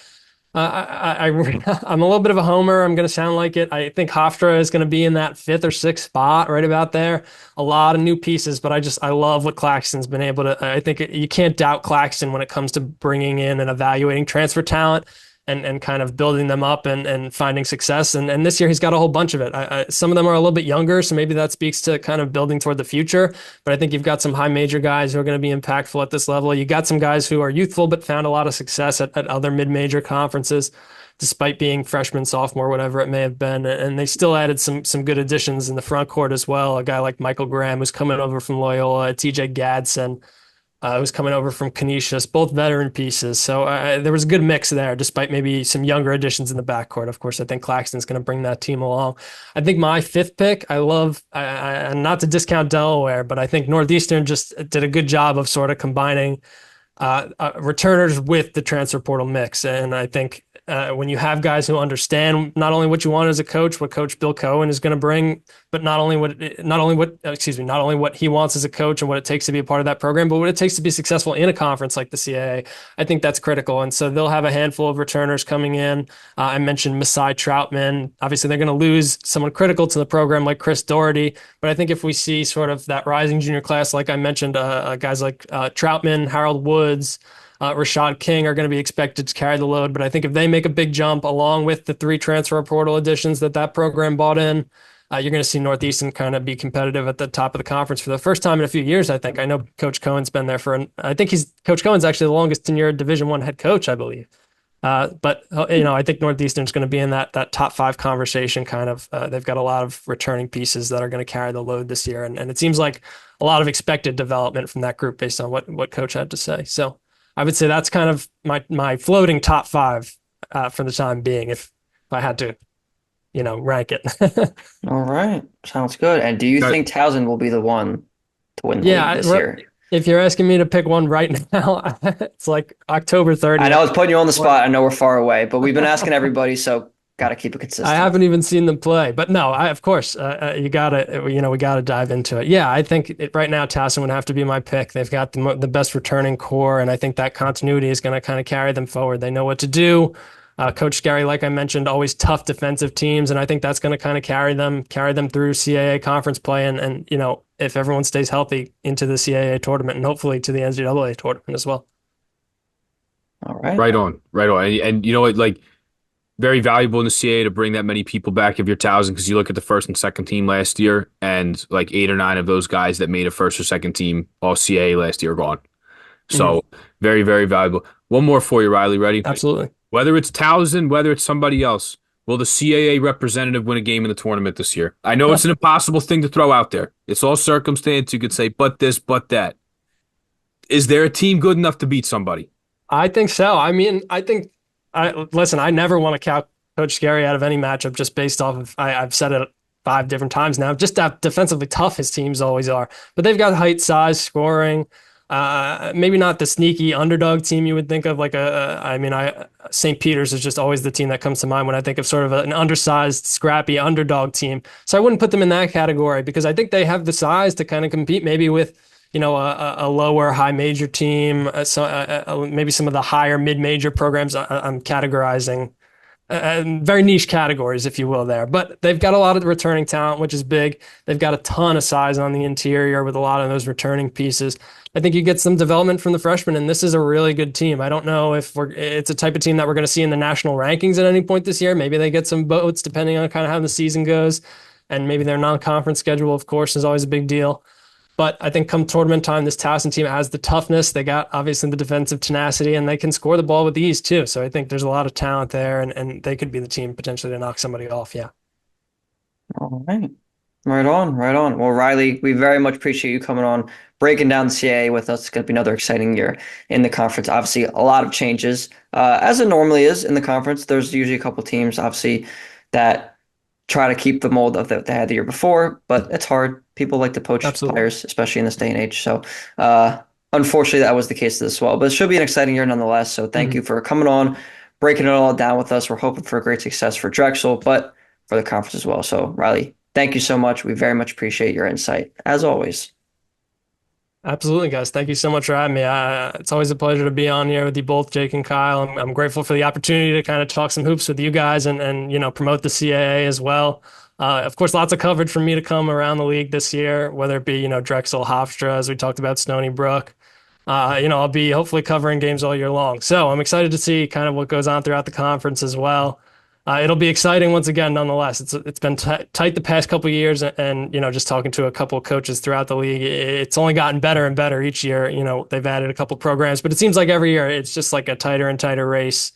I'm a little bit of a homer. I'm going to sound like it. I think Hofstra is going to be in that 5th or 6th spot, right about there. A lot of new pieces, but I love what Claxton's been able to. I think you can't doubt Claxton when it comes to bringing in and evaluating transfer talent. And kind of building them up and finding success. And this year he's got a whole bunch of it. Some of them are a little bit younger, so maybe that speaks to kind of building toward the future. But I think you've got some high major guys who are going to be impactful at this level. You got some guys who are youthful but found a lot of success at other mid-major conferences, despite being freshman, sophomore, whatever it may have been. And they still added some good additions in the front court as well. A guy like Michael Graham, who's coming over from Loyola, TJ Gadsden, who's coming over from Canisius, both veteran pieces. So there was a good mix there, despite maybe some younger additions in the backcourt. Of course, I think Claxton's going to bring that team along. I think my 5th pick, I love, not to discount Delaware, but I think Northeastern just did a good job of sort of combining returners with the transfer portal mix. And I think when you have guys who understand not only what you want as a coach, what Coach Bill Cohen is going to bring, but not only what he wants as a coach and what it takes to be a part of that program, but what it takes to be successful in a conference like the CAA. I think that's critical. And so they'll have a handful of returners coming in. I mentioned Masai Troutman. Obviously, they're going to lose someone critical to the program like Chris Doherty. But I think if we see sort of that rising junior class, like I mentioned, guys like Troutman, Harold Woods, Rashad King are going to be expected to carry the load. But I think if they make a big jump along with the 3 transfer portal additions that program bought in, you're going to see Northeastern kind of be competitive at the top of the conference for the first time in a few years, I think. I know Coach Cohen's been there Coach Cohen's actually the longest tenured Division I head coach, I believe. But I think Northeastern's going to be in that top 5 conversation kind of. They've got a lot of returning pieces that are going to carry the load this year. And it seems like a lot of expected development from that group based on what Coach had to say. So I would say that's kind of my floating top 5 for the time being, if I had to, rank it. all right, sounds good. And do you think Towson will be the one to win the league this year? If you're asking me to pick one right now, it's like October 30th. I know it's putting you on the spot. I know we're far away, but we've been asking everybody, so got to keep it consistent. I haven't even seen them play, but no, of course, we got to dive into it. Yeah, I think right now Towson would have to be my pick. They've got the best returning core, and I think that continuity is going to kind of carry them forward. They know what to do. Coach Scarry, like I mentioned, always tough defensive teams, and I think that's going to kind of carry them through CAA conference play, and if everyone stays healthy into the CAA tournament and hopefully to the NCAA tournament as well. All right. Right on. And you know what, like, very valuable in the CAA to bring that many people back if you're Towson, because you look at the first and second team last year, and like 8 or 9 of those guys that made a first or second team all CAA last year are gone. So very, very valuable. One more for you, Riley. Ready? Absolutely. Whether it's Towson, whether it's somebody else, will the CAA representative win a game in the tournament this year? I know it's an impossible thing to throw out there. It's all circumstance. You could say, but this, but that. Is there a team good enough to beat somebody? I think so. I mean, listen, I never want to count Coach Scary out of any matchup just based off of, I've said it 5 different times now, just how defensively tough his teams always are. But they've got height, size, scoring. Maybe not the sneaky underdog team you would think of, like St. Peter's is just always the team that comes to mind when I think of sort of an undersized, scrappy underdog team. So I wouldn't put them in that category because I think they have the size to kind of compete maybe with, a lower high major team, maybe some of the higher mid major programs I'm categorizing. Very niche categories, if you will, there. But they've got a lot of returning talent, which is big. They've got a ton of size on the interior with a lot of those returning pieces. I think you get some development from the freshmen, and this is a really good team. I don't know if it's a type of team that we're going to see in the national rankings at any point this year. Maybe they get some votes depending on kind of how the season goes. And maybe their non-conference schedule, of course, is always a big deal. But I think come tournament time, this Towson team has the toughness. They got obviously the defensive tenacity, and they can score the ball with ease too. So I think there's a lot of talent there, and they could be the team potentially to knock somebody off. Yeah. All right. Right on, right on. Well, Riley, we very much appreciate you coming on, breaking down the CAA with us. It's going to be another exciting year in the conference. Obviously, a lot of changes, as it normally is in the conference. There's usually a couple teams, obviously, that try to keep the mold of that they had the year before, but it's hard. People like to poach Absolutely. players, especially in this day and age. So, unfortunately, that was the case as well. But it should be an exciting year nonetheless. So, thank you for coming on, breaking it all down with us. We're hoping for great success for Drexel, but for the conference as well. So, Riley, thank you so much. We very much appreciate your insight, as always. Absolutely, guys. Thank you so much for having me. It's always a pleasure to be on here with you both, Jake and Kyle. I'm grateful for the opportunity to kind of talk some hoops with you guys and promote the CAA as well. Of course, lots of coverage for me to come around the league this year, whether it be, Drexel, Hofstra, as we talked about, Stony Brook. I'll be hopefully covering games all year long. So I'm excited to see kind of what goes on throughout the conference as well. It'll be exciting once again, nonetheless. It's been tight the past couple of years, and just talking to a couple of coaches throughout the league, it's only gotten better and better each year. They've added a couple of programs, but it seems like every year it's just like a tighter and tighter race,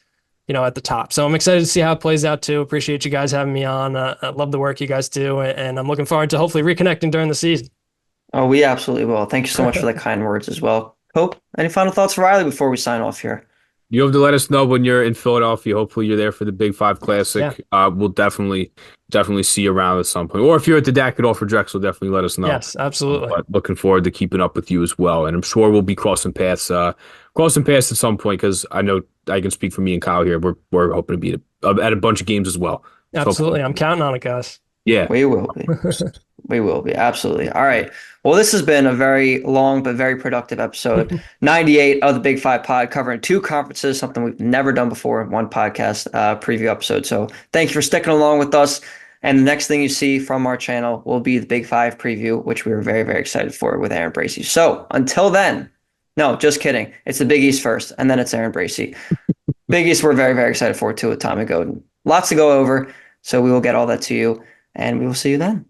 at the top. So I'm excited to see how it plays out too. Appreciate you guys having me on. I love the work you guys do, and I'm looking forward to hopefully reconnecting during the season. Oh, we absolutely will. Thank you so much for the kind words as well. Hope, any final thoughts for Riley before we sign off here? You have to let us know when you're in Philadelphia. Hopefully, you're there for the Big Five Classic. Yeah. We'll definitely see you around at some point. Or if you're at the DAC at all for Drexel, definitely let us know. Yes, absolutely. But looking forward to keeping up with you as well. And I'm sure we'll be crossing paths at some point because I know I can speak for me and Kyle here. We're hoping to be at a bunch of games as well. Absolutely. I'm counting on it, guys. Yeah. We will be. We will be. Absolutely. All right. Well, this has been a very long but very productive episode. 98 of the Big Five Pod, covering 2 conferences, something we've never done before in one podcast preview episode. So thank you for sticking along with us. And the next thing you see from our channel will be the Big Five preview, which we were very, very excited for with Aaron Bracey. So until then, no, just kidding. It's the Big East first, and then it's Aaron Bracey. Big East we're very, very excited for too with Tommy Godin. Lots to go over. So we will get all that to you, and we will see you then.